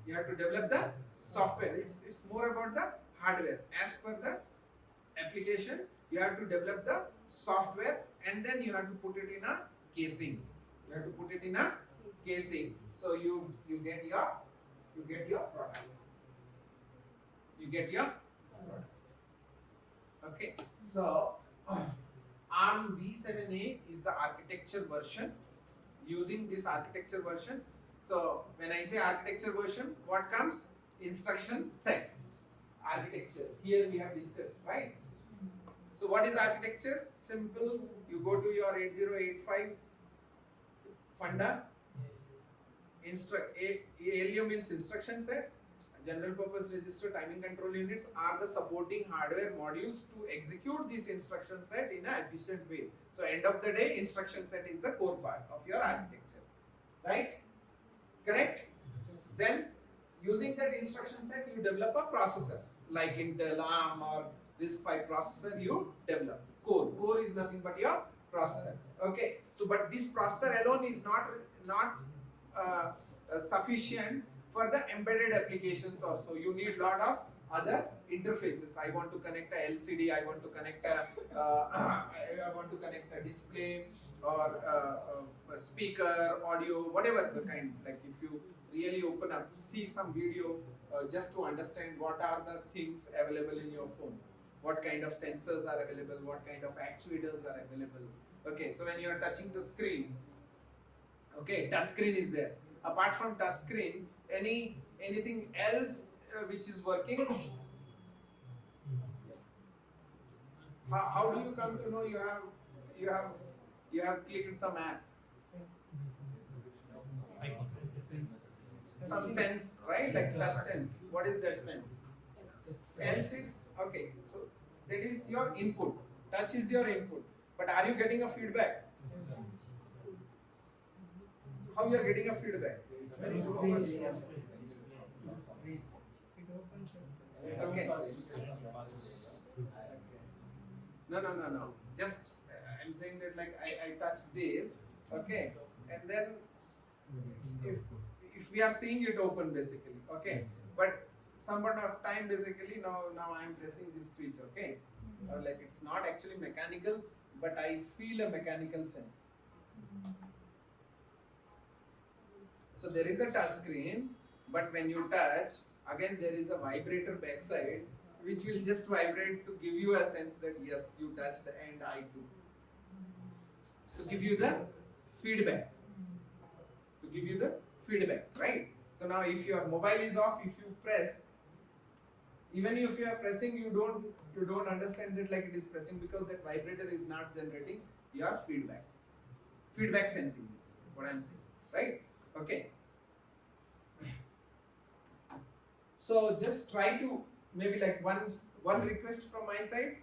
You have to develop the software. It's more about the hardware. As per the application, you have to develop the software and then you have to put it in a casing. You have to put it in a casing. So you get your product. You get your product. Okay. So ARM v7a is the architecture version. Using this architecture version. So when I say architecture version, what comes? Instruction sets. Architecture. Here we have discussed, right? So what is architecture? Simple. You go to your 8085 funda. ALU means instruction sets. General purpose register timing control units are the supporting hardware modules to execute this instruction set in an efficient way. So end of the day, instruction set is the core part of your architecture. Right? Correct? Then using that instruction set, you develop a processor like Intel, ARM or RISC-V processor you develop. Core is nothing but your processor. Okay. So but this processor alone is not sufficient for the embedded applications also. You need lot of other interfaces. I want to connect a LCD, I want to connect a display or a speaker, audio, whatever the kind. Like if you really open up to see some video just to understand what are the things available in your phone, what kind of sensors are available, what kind of actuators are available. Okay, so when you are touching the screen, okay, touch screen is there. Apart from touch screen, anything else which is working? How do you come to know you have clicked some app? Some sense, right? Like touch sense. What is that sense? LCD. Okay, so that is your input. Touch is your input. But are you getting a feedback? How you are getting a feedback? Okay. No. Just I'm saying that like I touch this, okay, and then if we are seeing it open basically, okay, but some point of time basically now I am pressing this switch, okay, or like it's not actually mechanical, but I feel a mechanical sense. So there is a touch screen, but when you touch, again there is a vibrator backside which will just vibrate to give you a sense that yes, you touched and I too. To give you the feedback. Right? So now if your mobile is off, if you press, even if you are pressing, you don't understand that like it is pressing because that vibrator is not generating your feedback. Feedback sensing is what I am saying. Right? Okay. So just try to maybe like one request from my side.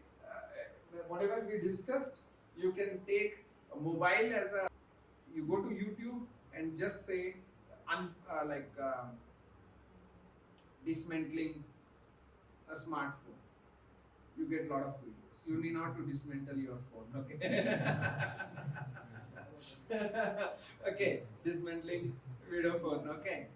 Whatever we discussed, you can take a mobile as a you go to YouTube and just say dismantling a smartphone, you get a lot of videos. You need not to dismantle your phone, okay? Okay, dismantling video phone, okay?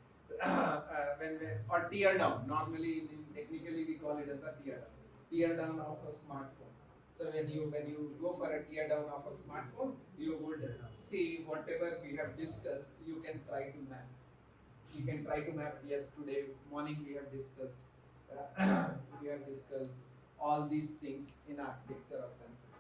Or tear down. Normally, technically, we call it as a tear down. Tear down of a smartphone. So when you go for a tear down of a smartphone, you would see whatever we have discussed. You can try to map. You can try to map. Yes, today morning we have discussed. We have discussed all these things in architecture of concepts.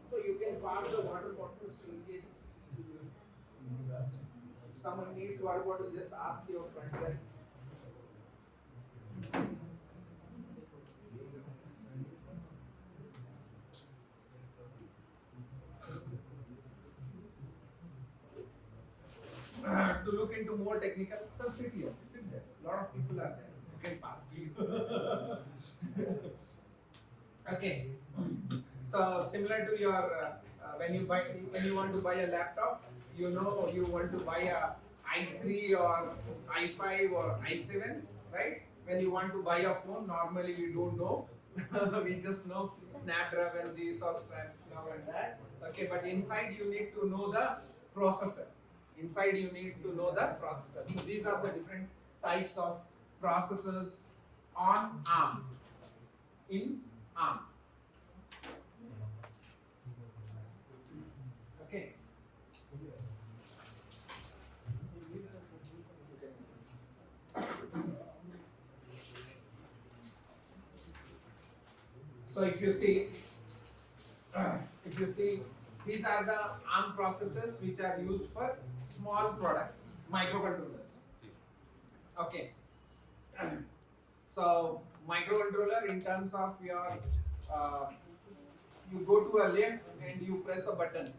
So you can pass the water bottles in case if someone needs water bottle, just ask your friend that. To look into more technical, so sit here, sit there. A lot of people are there who can pass to you. Okay. So similar to your when you want to buy a laptop, you know you want to buy a i3 or i5 or i7, right? When you want to buy a phone, normally we don't know. We just know Snapdragon this or Snapdragon that. Okay, but inside you need to know the processor. Inside you need to know the processor. So these are the different types of processors on ARM. In ARM. Okay. So if you see, these are the ARM processors which are used for small products, microcontrollers. Okay. So microcontroller in terms of your, you go to a left and you press a button.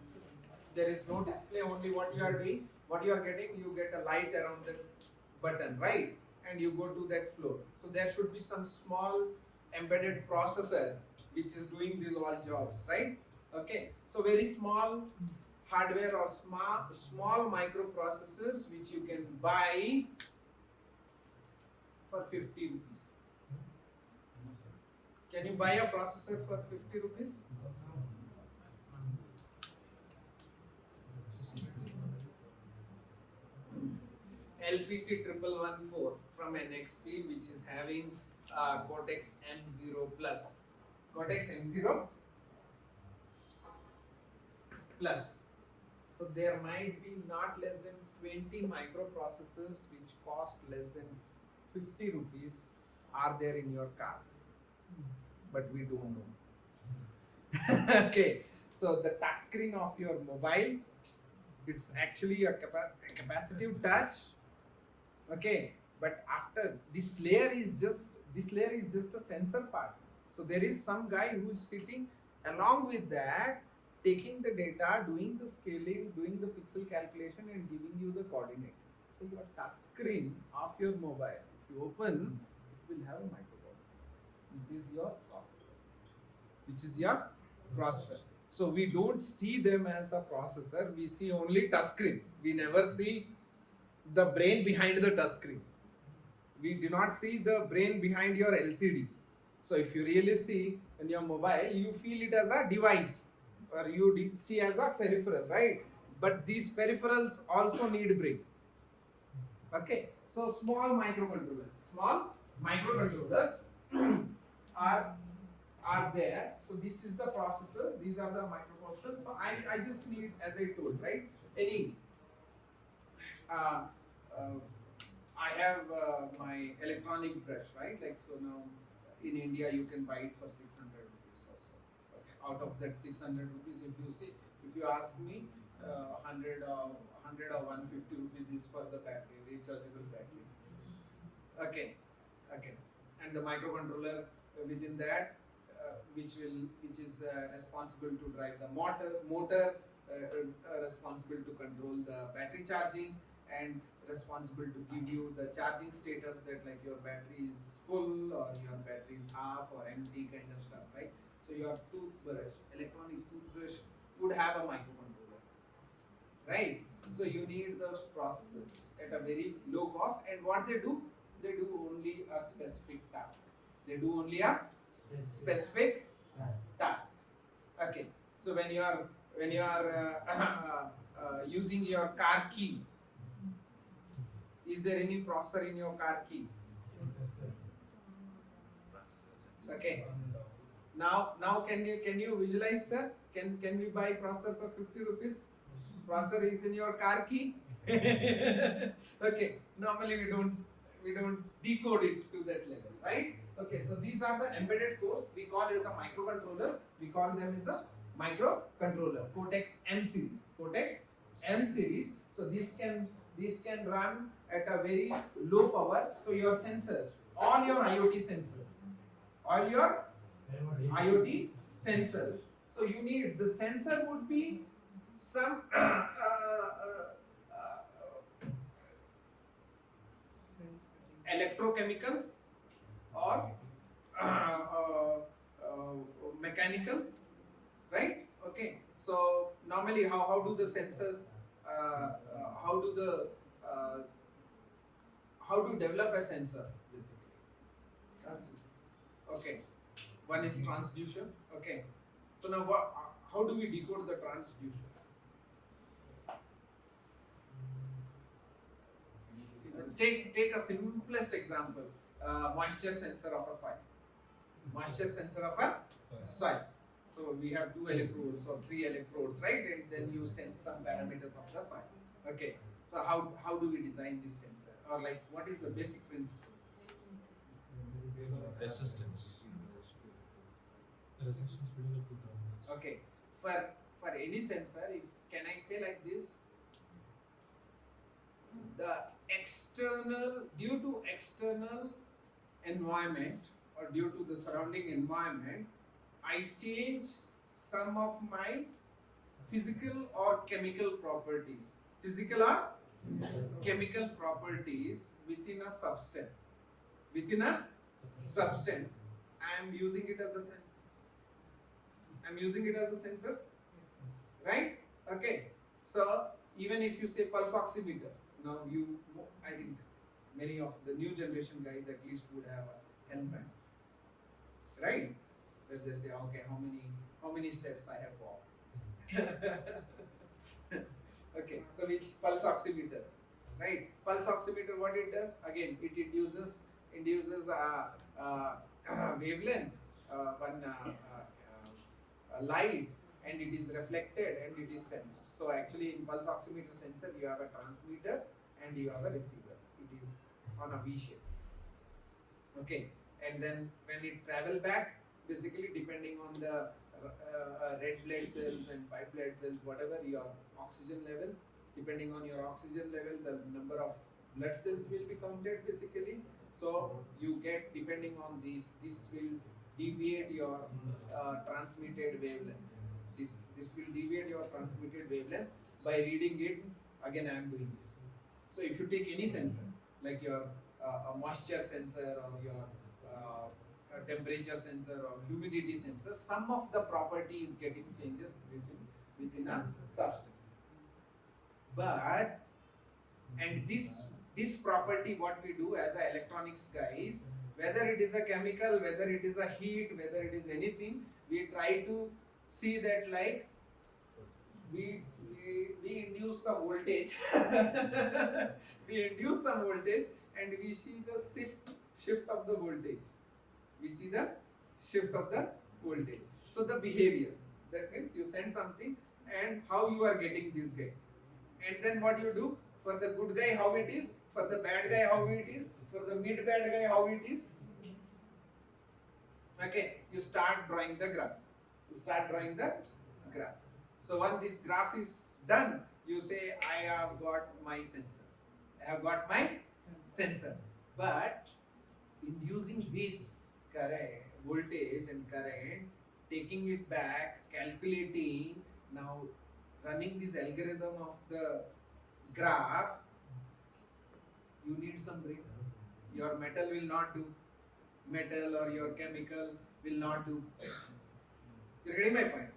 There is no display, only what you are doing, what you are getting, you get a light around the button, right? And you go to that floor. So there should be some small embedded processor which is doing these all jobs, right? Okay, so very small hardware or small microprocessors which you can buy for 50 rupees. Can you buy a processor for 50 rupees? LPC 1114 from NXP, which is having Cortex M0 Plus. Cortex M0 Plus. So there might be not less than 20 microprocessors which cost less than 50 rupees are there in your car. But we don't know. Okay, so the touch screen of your mobile, it's actually a capacitive touch. Okay, but after this layer is just a sensor part. So there is some guy who is sitting along with that, taking the data, doing the scaling, doing the pixel calculation, and giving you the coordinate. So your touch screen of your mobile, if you open, it will have a microcontroller, which is your processor. So we don't see them as a processor. We see only touch screen. We never see the brain behind the touch screen. We do not see the brain behind your LCD. So if you really see in your mobile, you feel it as a device, or you see as a peripheral, right? But these peripherals also need brain. Okay, so small microcontrollers are there. So this is the processor, these are the microprocessors. So I just need, as I told, right, any I have my electronic brush, right? Like, so now in India you can buy it for 600 rupees or so. Okay. Out of that 600 rupees, if you ask me, 100 100 or 150 rupees is for the battery, rechargeable battery. Okay, okay. And the microcontroller within that, which is responsible to drive the motor, responsible to control the battery charging, and responsible to give you the charging status, that like your battery is full or your battery is half or empty kind of stuff, right? So your toothbrush, electronic toothbrush would have a microcontroller, right? So you need those processors at a very low cost, and what they do only a specific task. They do only a specific task. Okay. So when you are using your car key, is there any processor in your car key? Okay. Now can you visualize, sir? Can we buy processor for 50 rupees? Processor is in your car key. Okay. Normally we don't decode it to that level, right? Okay. So these are the embedded cores. We call it as a microcontrollers. We call them as a microcontroller. Cortex M series. Cortex M series. So this can run at a very low power. So your sensors, all your IoT sensors. So you need, the sensor would be some electrochemical or mechanical, right? Okay. So normally how do the sensors how to develop a sensor basically? Okay. One is transducer. Okay. So now how do we decode the transducer? Take a simplest example, moisture sensor of a soil. Moisture sensor of a soil. So we have 2 electrodes or 3 electrodes, right? And then you sense some parameters of the soil. Okay. So how do we design this sensor? Or like, what is the basic principle? Resistance between the two terminals. Okay. For any sensor, can I say like this? Due to external environment or due to the surrounding environment, I change some of my physical or chemical properties. Physical or chemical properties within a substance. Within a substance, I am using it as a sensor. Right? Okay. So even if you say pulse oximeter, now I think many of the new generation guys at least would have a helmet, right? Where they say, okay, how many steps I have walked. Okay, so which pulse oximeter, right? Pulse oximeter, what it does? Again, it induces a wavelength, a light, and it is reflected and it is sensed. So actually in pulse oximeter sensor you have a transmitter and you have a receiver. It is on a V shape. Okay, and then when it travel back, basically depending on the red blood cells and white blood cells, whatever your oxygen level, depending on your oxygen level, the number of blood cells will be counted basically. So you get, depending on this will deviate your transmitted wavelength. This will deviate your transmitted wavelength by reading it. Again, I am doing this. So if you take any sensor, like your a moisture sensor or your temperature sensor or humidity sensor, some of the property is getting changes within a substance. But and this property, what we do as a electronics guys, whether it is a chemical, whether it is a heat, whether it is anything, we try to see that like we induce some voltage. We induce some voltage and we see the shift of the voltage. We see the shift of the voltage. So the behavior, that means you send something and how you are getting this guy. And then what you do, for the good guy how it is, for the bad guy how it is, for the mid bad guy how it is. Okay, you start drawing the graph. So once this graph is done, you say, I have got my sensor. I have got my sensor. But inducing this current, voltage and current, taking it back, calculating, now running this algorithm of the graph, you need some brain. Your metal will not do. Metal or your chemical will not do. You're getting my point?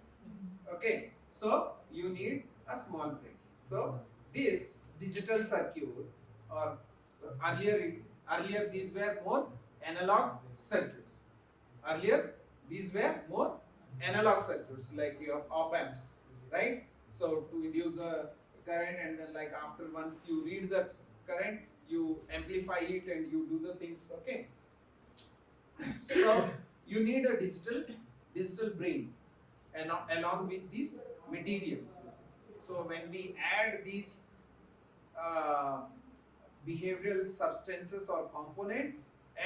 Okay. So you need a small brain. So this digital circuit, or earlier these were more analog circuits. Earlier these were more analog circuits, like your op amps, right? So to induce the current, and then like after once you read the current, you amplify it and you do the things. Okay. So you need a digital brain, and along with these materials. So when we add these behavioral substances or component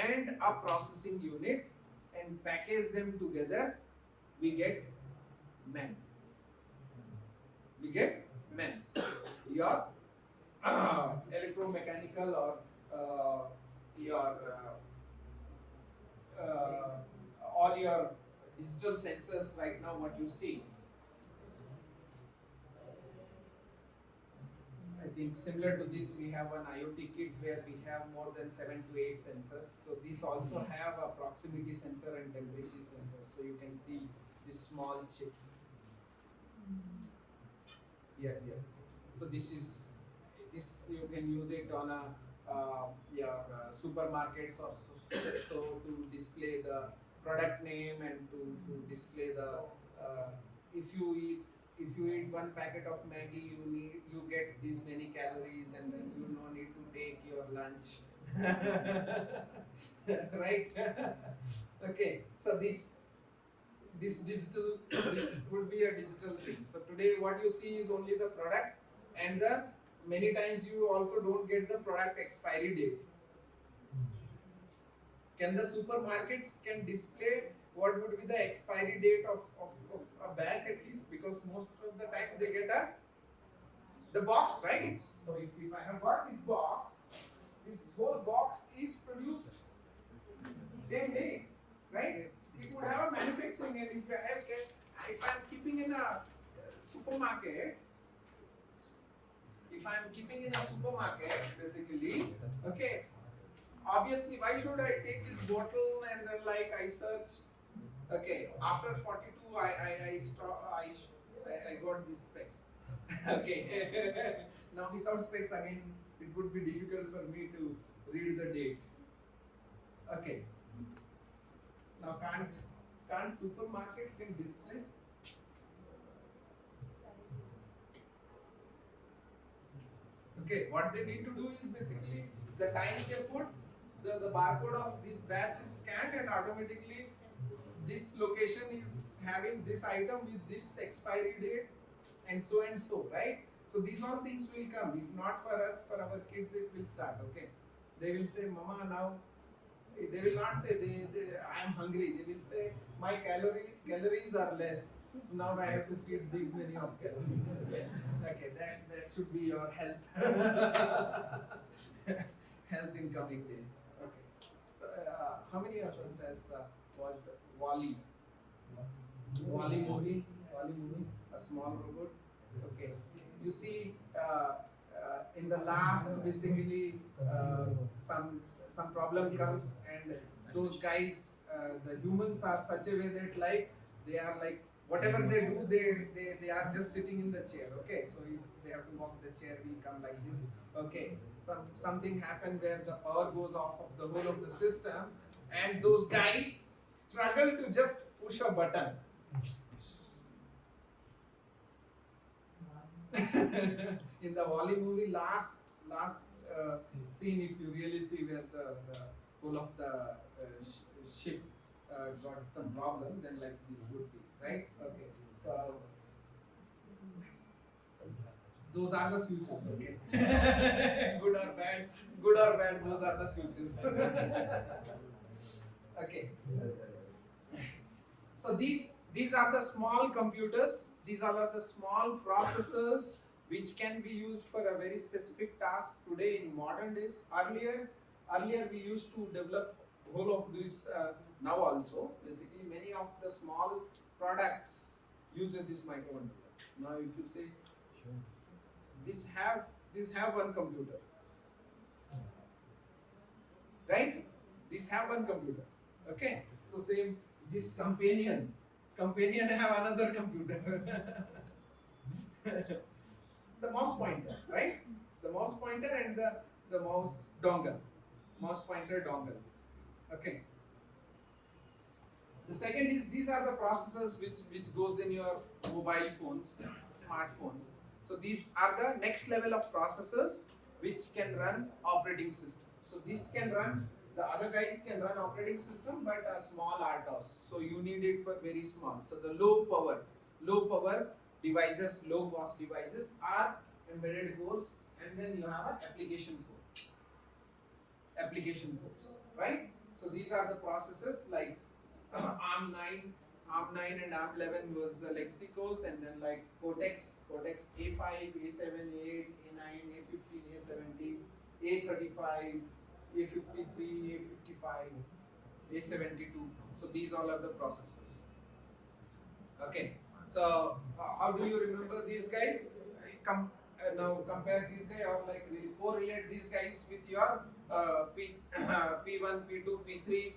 and a processing unit and package them together, we get MEMS. We get MEMS. Your electromechanical or your all your digital sensors right now, what you see. I think similar to this, we have an IoT kit where we have more than 7 to 8 sensors. So these also have a proximity sensor and temperature sensor. So you can see this small chip. Yeah. So this you can use it on your supermarkets or so to display the product name and to display the if you eat one packet of Maggi, you get this many calories, and then you no need to take your lunch. Right? Okay. So this would be a digital thing. So today what you see is only the product, and many times you also don't get the product expiry date. Can the supermarkets display what would be the expiry date of a batch at least? Because most of the time they get the box, right? So if I have got this box, this whole box is produced same day, right? It would have a manufacturing, and if I'm keeping in a supermarket, basically, okay. Obviously, why should I take this bottle and then like I search? Okay, after 42, I got these specs. Okay, now without specs again, it would be difficult for me to read the date. Okay, now can't supermarket can display? Okay, what they need to do is basically the time they put. The barcode of this batch is scanned, and automatically this location is having this item with this expiry date and so, right? So these all things will come. If not for us, for our kids it will start. Okay, they will say, Mama, now they will not say I am hungry. They will say my calories are less. Now I have to feed these many of calories. Okay, that should be your health. Health in coming days. Okay. So, how many of us has watched Wall-E? Wall-E movie. A small robot. Okay. You see, in the last, basically, some problem comes, and those guys, the humans are such a way that like they are like whatever they do, they are just sitting in the chair. Okay. So if they have to walk, the chair will come like this. Okay, something happened where the power goes off of the whole of the system, and those guys struggle to just push a button. In the Wall-E movie, last scene, if you really see where the whole of the ship got some problem, then like this would be, right? Okay, so those are the futures, okay? Good or bad, those are the futures. Okay. So these are the small computers, these are the small processors which can be used for a very specific task today in modern days. Earlier we used to develop whole of this. Now also, basically, many of the small products uses this microcontroller. Now, if you say Sure. this have one computer, right? This have one computer. Okay. So same this companion have another computer. The mouse pointer, right? The mouse pointer and the mouse dongle, mouse pointer dongle. Okay. The second is these are the processors which goes in your mobile phones, smartphones. So these are the next level of processors which can run operating system. So this can run, the other guys can run operating system, but a small RTOS. So you need it for very small. So the low power devices, low cost devices are embedded cores, and then you have an application cores, right? So these are the processes like ARM9 and ARM11 was the legacy cores, and then like Cortex A5, A7, A8, A9, A15, A17, A35, A53, A55, A72. So these all are the processes. Okay. So how do you remember these guys? Now compare these guys, or like correlate these guys with your P1, P2, P3,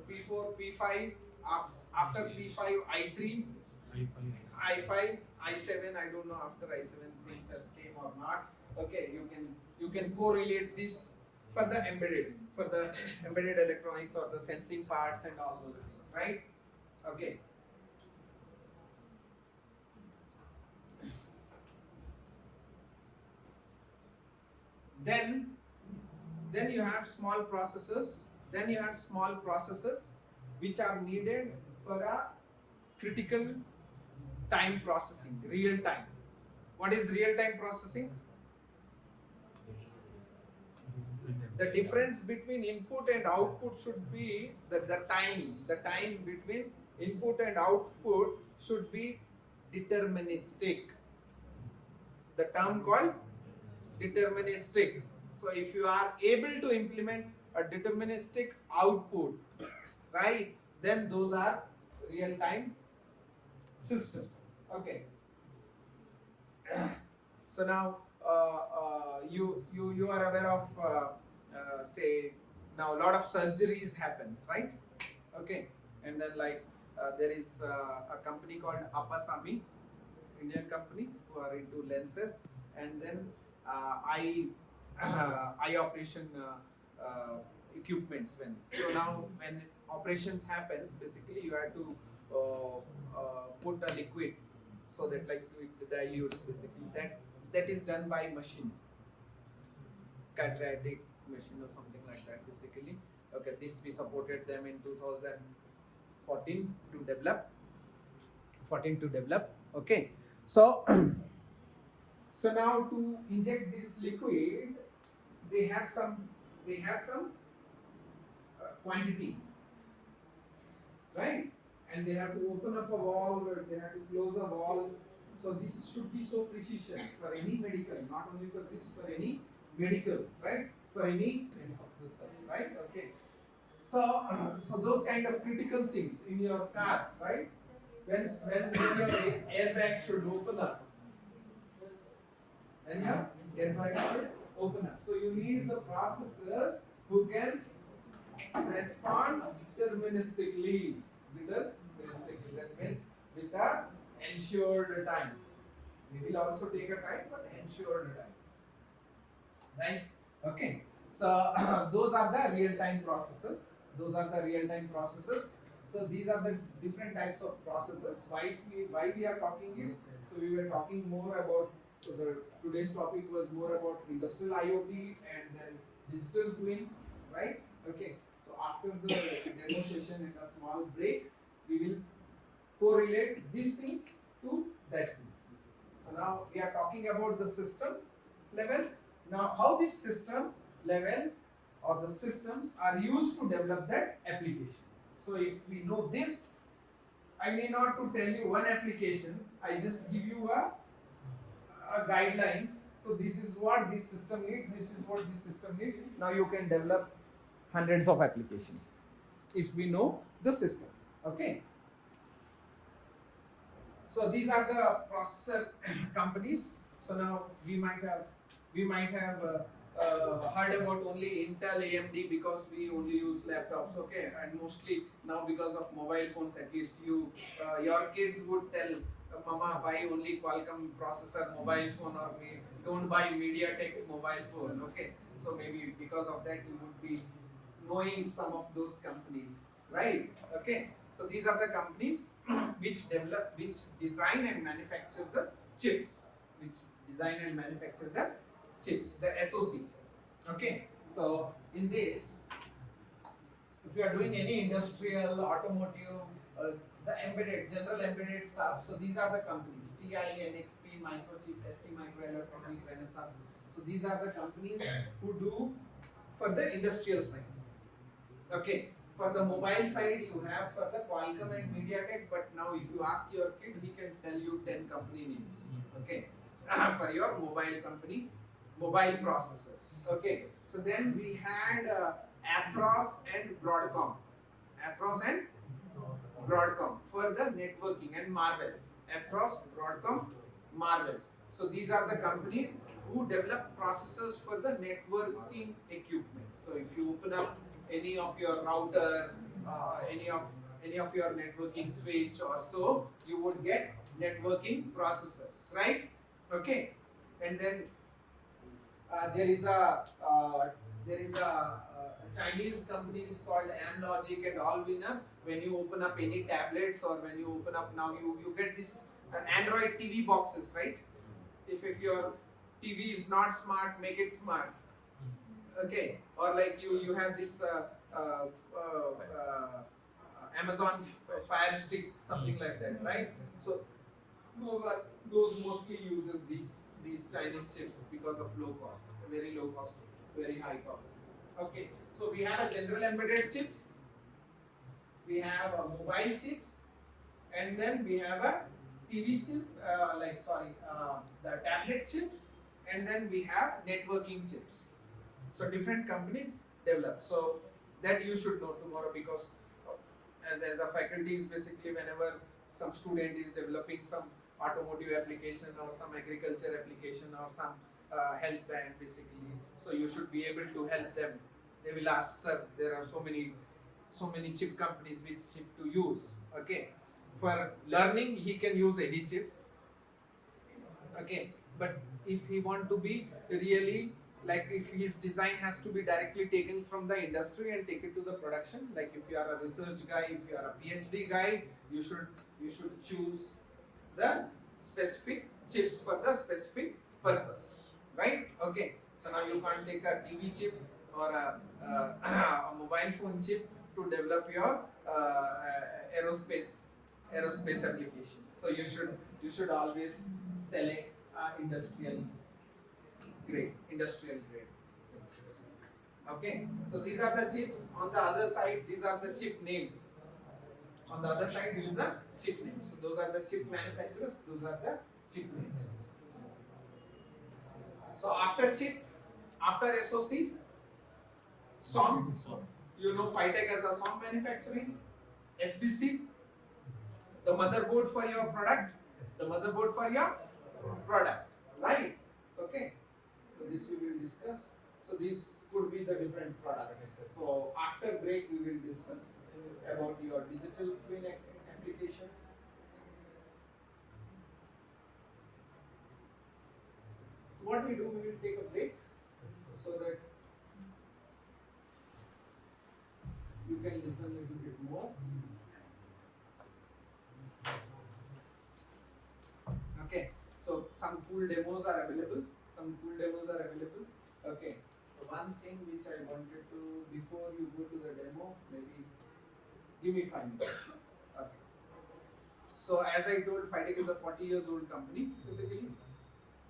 P4, P5, after P5, I3, I5, I7. I don't know after I7 things has came or not. Okay, you can correlate this for the embedded electronics or the sensing parts and all those things, right? Okay. Then you have small processors. Which are needed for a critical time processing, real time. What is real time processing? The difference between input and output should be the time between input and output should be deterministic. The term called deterministic. So if you are able to implement a deterministic output, right, then those are real time systems. Okay. So now you are aware of say now a lot of surgeries happens, right? Okay. And then like there is a company called Apasami, Indian company, who are into lenses, and then eye operation equipments. So now when operations happens, basically you have to put a liquid so that like it dilutes, basically that is done by machines, quadratic machine or something like that, basically. Okay, this we supported them in 2014 to develop. Okay, so so now to inject this liquid, they had some quantity, right? And they have to open up a valve, or they have to close a valve. So this should be so precision for any medical, not only for this, for any medical, right? For any right? Okay. So those kind of critical things in your cars, right? When your airbag should open up. When your airbag should open up. So you need the processors who can respond deterministically. That means with a ensured time. We will also take a time, but ensured time. Right? Okay. So those are the real-time processors. So these are the different types of processors. Why we are talking is, so we were talking more about, so today's topic was more about industrial IoT and then digital twin, right? Okay. So after the demo session and a small break, we will correlate these things to that things. So now we are talking about the system level. Now how this system level or the systems are used to develop that application. So if we know this, I may not to tell you one application, I just give you guidelines. So this is what this system need. This is what this system need. Now you can develop hundreds of applications if we know the system. Okay. So these are the processor companies. So now we might have heard about only Intel, AMD because we only use laptops. Okay, and mostly now because of mobile phones, at least your kids would tell, Mama, buy only Qualcomm processor mobile phone, or don't buy MediaTek mobile phone. Okay, so maybe because of that you would be knowing some of those companies, right? Okay, so these are the companies which design and manufacture the chips, the SoC. Okay, so in this, if you are doing any industrial, automotive, the general embedded stuff, so these are the companies: TI, NXP, Microchip, ST Microelectronic, Renesas. So these are the companies who do for the industrial side. Okay, for the mobile side, you have for the Qualcomm and MediaTek, but now if you ask your kid, he can tell you 10 company names. Okay, for your mobile company, mobile processors. Okay, so then we had Athros and Broadcom. For the networking, and Marvell. Athros, Broadcom, Marvell. So these are the companies who develop processors for the networking equipment. So if you open up any of your router, any of your networking switch or so, you would get networking processors, right? Okay, and then there is a Chinese companies called Amlogic and Allwinner. When you open up any tablets, or when you open up now, you get this Android TV boxes, right? If your TV is not smart, make it smart. Okay, or like you have this Amazon Fire Stick, something like that, right? So those mostly uses these Chinese chips because of low cost, very low cost, very high power. Okay, so we have a general embedded chips, we have a mobile chips, and then we have a TV chip, the tablet chips, and then we have networking chips. So different companies develop. So that you should know tomorrow, because as a faculty, is basically whenever some student is developing some automotive application or some agriculture application or some health band basically, so you should be able to help them. They will ask, sir, there are so many chip companies, which chip to use. Okay, for learning he can use any chip. Okay, but if he want to be really, like, if his design has to be directly taken from the industry and take it to the production, like if you are a research guy, if you are a PhD guy, you should choose the specific chips for the specific purpose, right? Okay, so now you can't take a TV chip or a mobile phone chip to develop your aerospace application. So you should always select industrial grade. Okay, so these are the chips. On the other side, these are the chip names. On the other side, this is the chip names. So those are the chip manufacturers. Those are the chip names. So after chip, after SoC, SOM. You know Phytech as a SOM manufacturing. SBC, the motherboard for your product. Right? Okay. So this we will discuss. So these could be the different products. So after break we will discuss about your digital twin applications. So what we do, we will take a break so that you can listen a little bit more. Okay, so some cool demos are available. Okay, so one thing which I wanted to, before you go to the demo, maybe give me 5 minutes. Okay. So as I told, Phytech is a 40 years old company. Basically,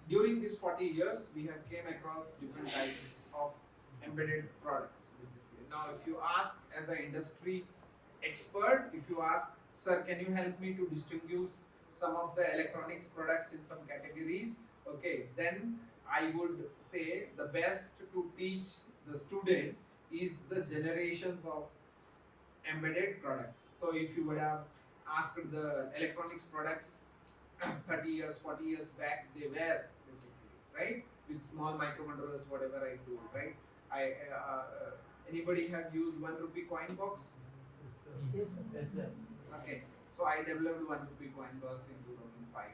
during these 40 years, we have came across different types of embedded products. Basically, now if you ask as an industry expert, if you ask, sir, can you help me to distinguish some of the electronics products in some categories? okay, then I would say the best to teach the students is the generations of embedded products. So if you would have asked the electronics products 30 years, 40 years back, they were basically, right? With small microcontrollers, whatever I do, right? Anybody have used 1 rupee coin box? Yes, sir. Okay, so I developed 1 rupee coin box in 2005.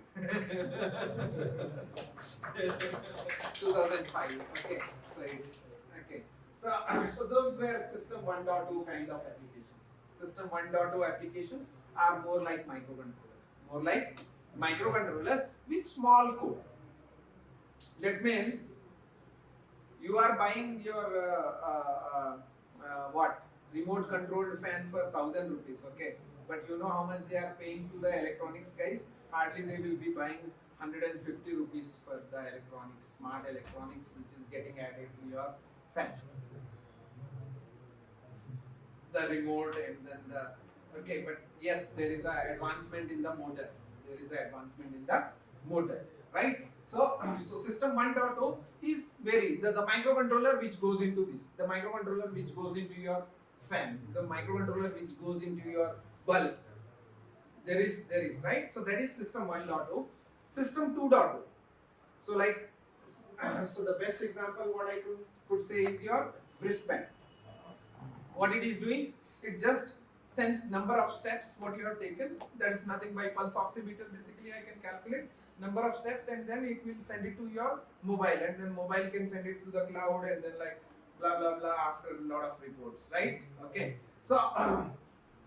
2005. Okay, so it's okay. So, so those were System 1.2 kind of applications. System 1.2 applications are more like microcontrollers with small code. That means you are buying your what remote controlled fan for 1,000 rupees, okay? But you know how much they are paying to the electronics guys? Hardly they will be buying 150 rupees for the electronics, smart electronics, which is getting added to your fan. The remote and then the okay, but yes, there is a advancement in the motor. Right? So, so system 1.0 is the microcontroller which goes into this, the microcontroller which goes into your fan, the microcontroller which goes into your bulb. There is right. So that is system 1.0. System 2.0. So like, so the best example what I could say is your wristband. What it is doing, it just sends number of steps what you have taken. That is nothing by pulse oximeter. Basically, I can calculate number of steps and then it will send it to your mobile, and then mobile can send it to the cloud, and then like blah blah blah after a lot of reports, right? Okay, so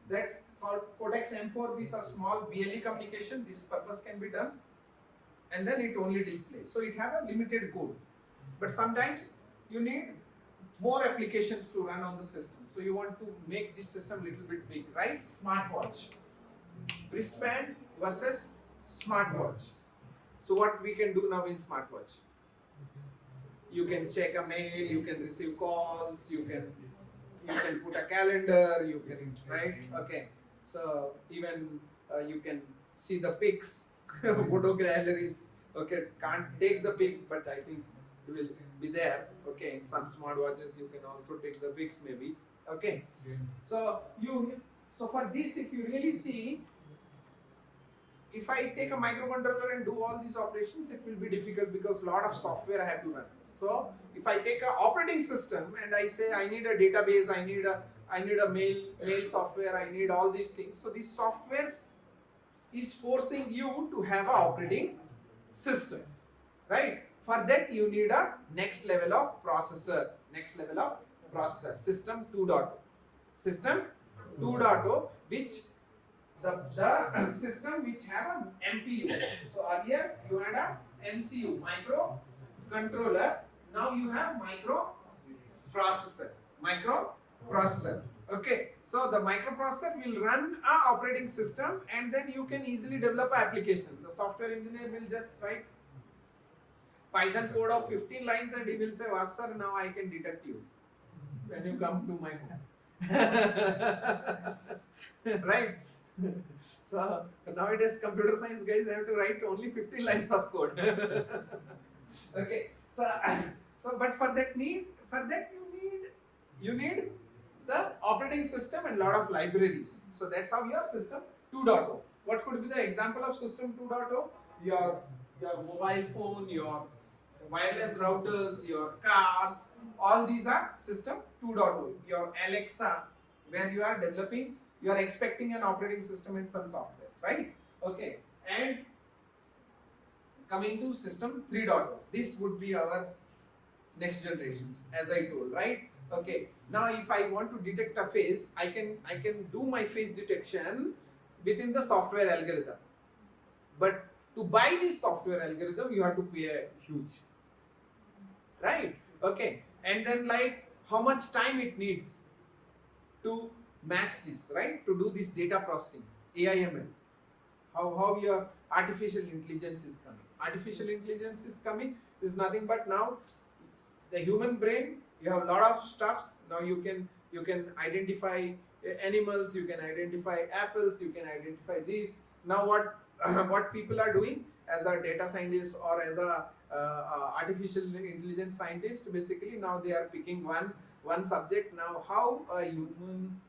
that's called Codex M4 with a small BLE communication. This purpose can be done, and then it only displays. So it have a limited code, but sometimes you need more applications to run on the system. So you want to make this system little bit big, right? Smartwatch, wristband versus smartwatch. So what we can do now in smartwatch? You can check a mail, you can receive calls, you can put a calendar, you can, right? Okay. So even you can see the pics, photo galleries. Okay, can't take the pic, but I think it will be there. Okay, in some smartwatches you can also take the pics maybe. Okay. So for this, if you really see, if I take a microcontroller and do all these operations, it will be difficult because a lot of software I have to run. So if I take an operating system and I say I need a database, I need a mail software, I need all these things. So this software is forcing you to have an operating system, right? For that you need a next level of processor. System 2.0. System 2.0, which the system which have a MPU. So earlier you had a MCU, microcontroller. Now you have microprocessor. Okay. So the microprocessor will run a operating system, and then you can easily develop an application. The software engineer will just write Python code of 15 lines and he will say, "Sir, now I can detect you when you come to my home." Right? So nowadays computer science guys have to write only 15 lines of code. Okay. So but for that you need the operating system and lot of libraries. So that's how your system 2.0. What could be the example of system 2.0? Your mobile phone, your wireless routers, your cars, all these are system 2.0. Your Alexa, where you are developing, you are expecting an operating system in some softwares, right? Okay. And coming to system 3.0, this would be our next generations, as I told, right? Okay. Now if I want to detect a face, I can do my face detection within the software algorithm. But to buy this software algorithm, you have to pay a huge, right? Okay. And then like how much time it needs to match this, right? To do this data processing, AIML. How your artificial intelligence is coming. Artificial intelligence is coming is nothing but now the human brain, you have a lot of stuffs. Now you can identify animals, you can identify apples, you can identify these. Now what people are doing, as a data scientist or as a artificial intelligence scientist. Basically, now they are picking one subject. Now, how a human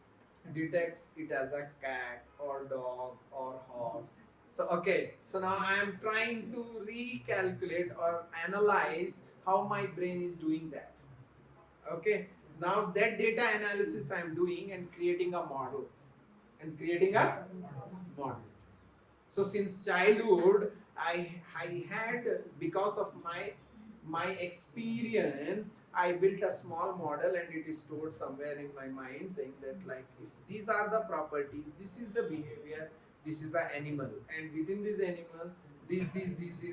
detects it as a cat or dog or horse. So okay, so now I am trying to recalculate or analyze how my brain is doing that. Okay, now that data analysis I am doing and creating a model and creating a model. So since childhood, I had, because of my experience, I built a small model and it is stored somewhere in my mind, saying that like if these are the properties, this is the behavior, this is an animal, and within this animal, these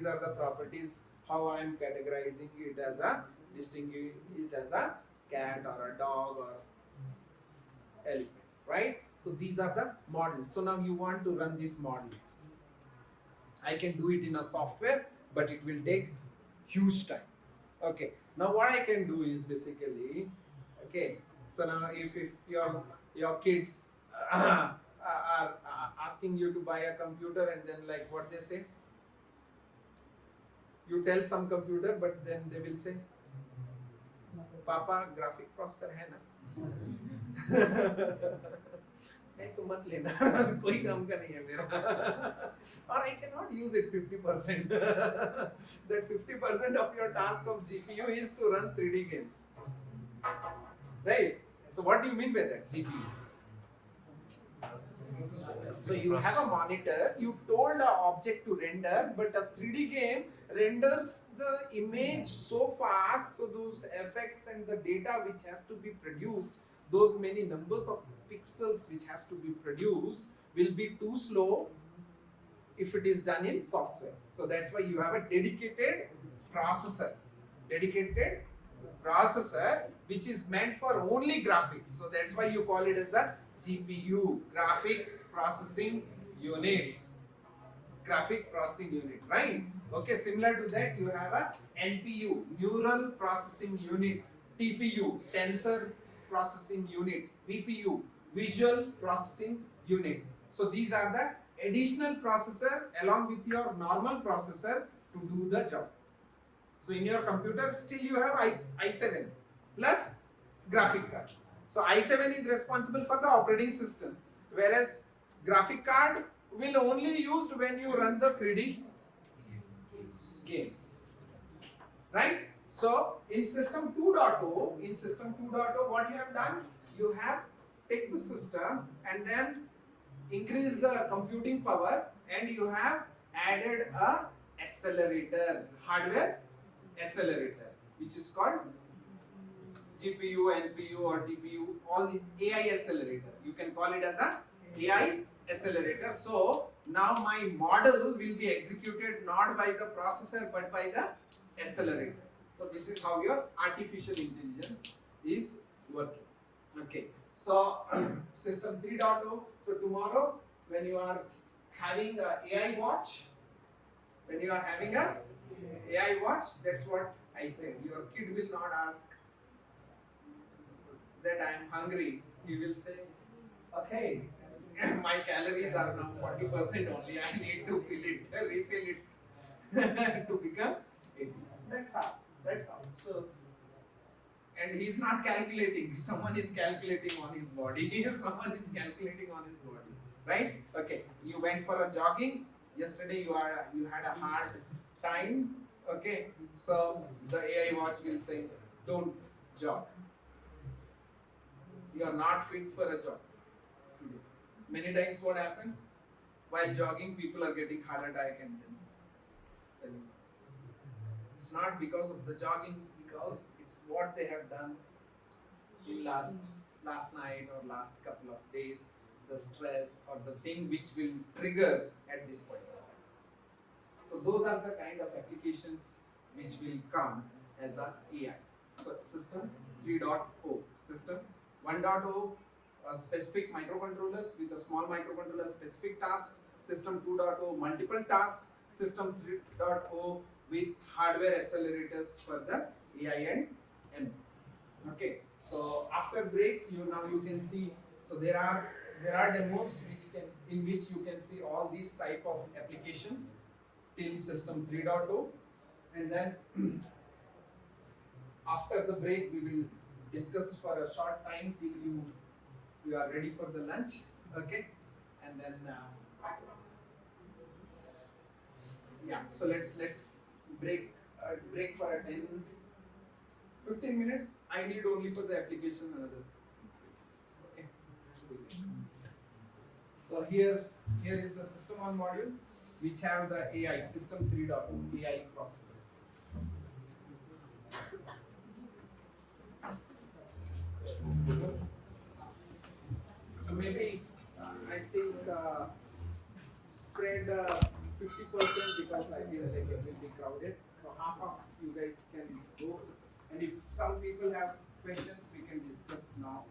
are the properties. How I am categorizing it as a distinguish it as a cat or a dog or elephant, right? So these are the models. So now you want to run these models. I can do it in a software, but it will take huge time. Okay. Now what I can do is basically, okay. So now if your kids are asking you to buy a computer, and then like what they say, you tell some computer, but then they will say, पापा graphic processor है ना नहीं तो मत लेना कोई काम का नहीं है मेरा or I cannot use it 50%. That 50% of your task of GPU is to run 3D games, right? So what do you mean by that? GPU. So you have a monitor, you told an object to render, but a 3D game renders the image so fast, so those effects and the data which has to be produced, those many numbers of pixels which has to be produced will be too slow if it is done in software. So that's why you have a dedicated processor which is meant for only graphics. So that's why you call it as a GPU, graphic processing unit, right? Okay, similar to that you have a NPU, neural processing unit, TPU, tensor processing unit, VPU, visual processing unit. So these are the additional processor along with your normal processor to do the job. So in your computer still you have i7 plus graphic card. So i7 is responsible for the operating system, whereas graphic card will only used when you run the 3D games, right? So in system 2.0, what you have done, you have take the system and then increase the computing power, and you have added a accelerator, hardware accelerator, which is called GPU, NPU or TPU, all the AI accelerator. You can call it as a AI accelerator. So now my model will be executed not by the processor but by the accelerator. So this is how your artificial intelligence is working. Okay. So system 3.0. So tomorrow when you are having a AI watch, that's what I said. Your kid will not ask that I am hungry. He will say, okay, my calories are now 40% only. I need to refill it to become 80. That's how. So, and he's not calculating. Someone is calculating on his body. Right? Okay. You went for a jogging. Yesterday you had a hard time. Okay. So the AI watch will say, don't jog. You are not fit for a jog today. Many times what happens? While jogging, people are getting heart attack and then it's not because of the jogging, because it's what they have done in last night or last couple of days, the stress or the thing which will trigger at this point. So those are the kind of applications which will come as a AI. So system 3.0, system 1.0, specific microcontrollers with a small microcontroller specific tasks, system 2.0 multiple tasks, system 3.0 with hardware accelerators for the AI and ML. Okay, so after break you can see, so there are demos in which you can see all these type of applications. till system 3.0, and then after the break we will discuss for a short time till you are ready for the lunch, okay, and then yeah, so let's break for a 10-15 minutes. I need only for the application another 15 minutes, okay. So here is the system on module which have the AI system 3.0 AI processor. Maybe I think spread 50% because I feel like it will be crowded. So half of you guys can go, and if some people have questions, we can discuss now.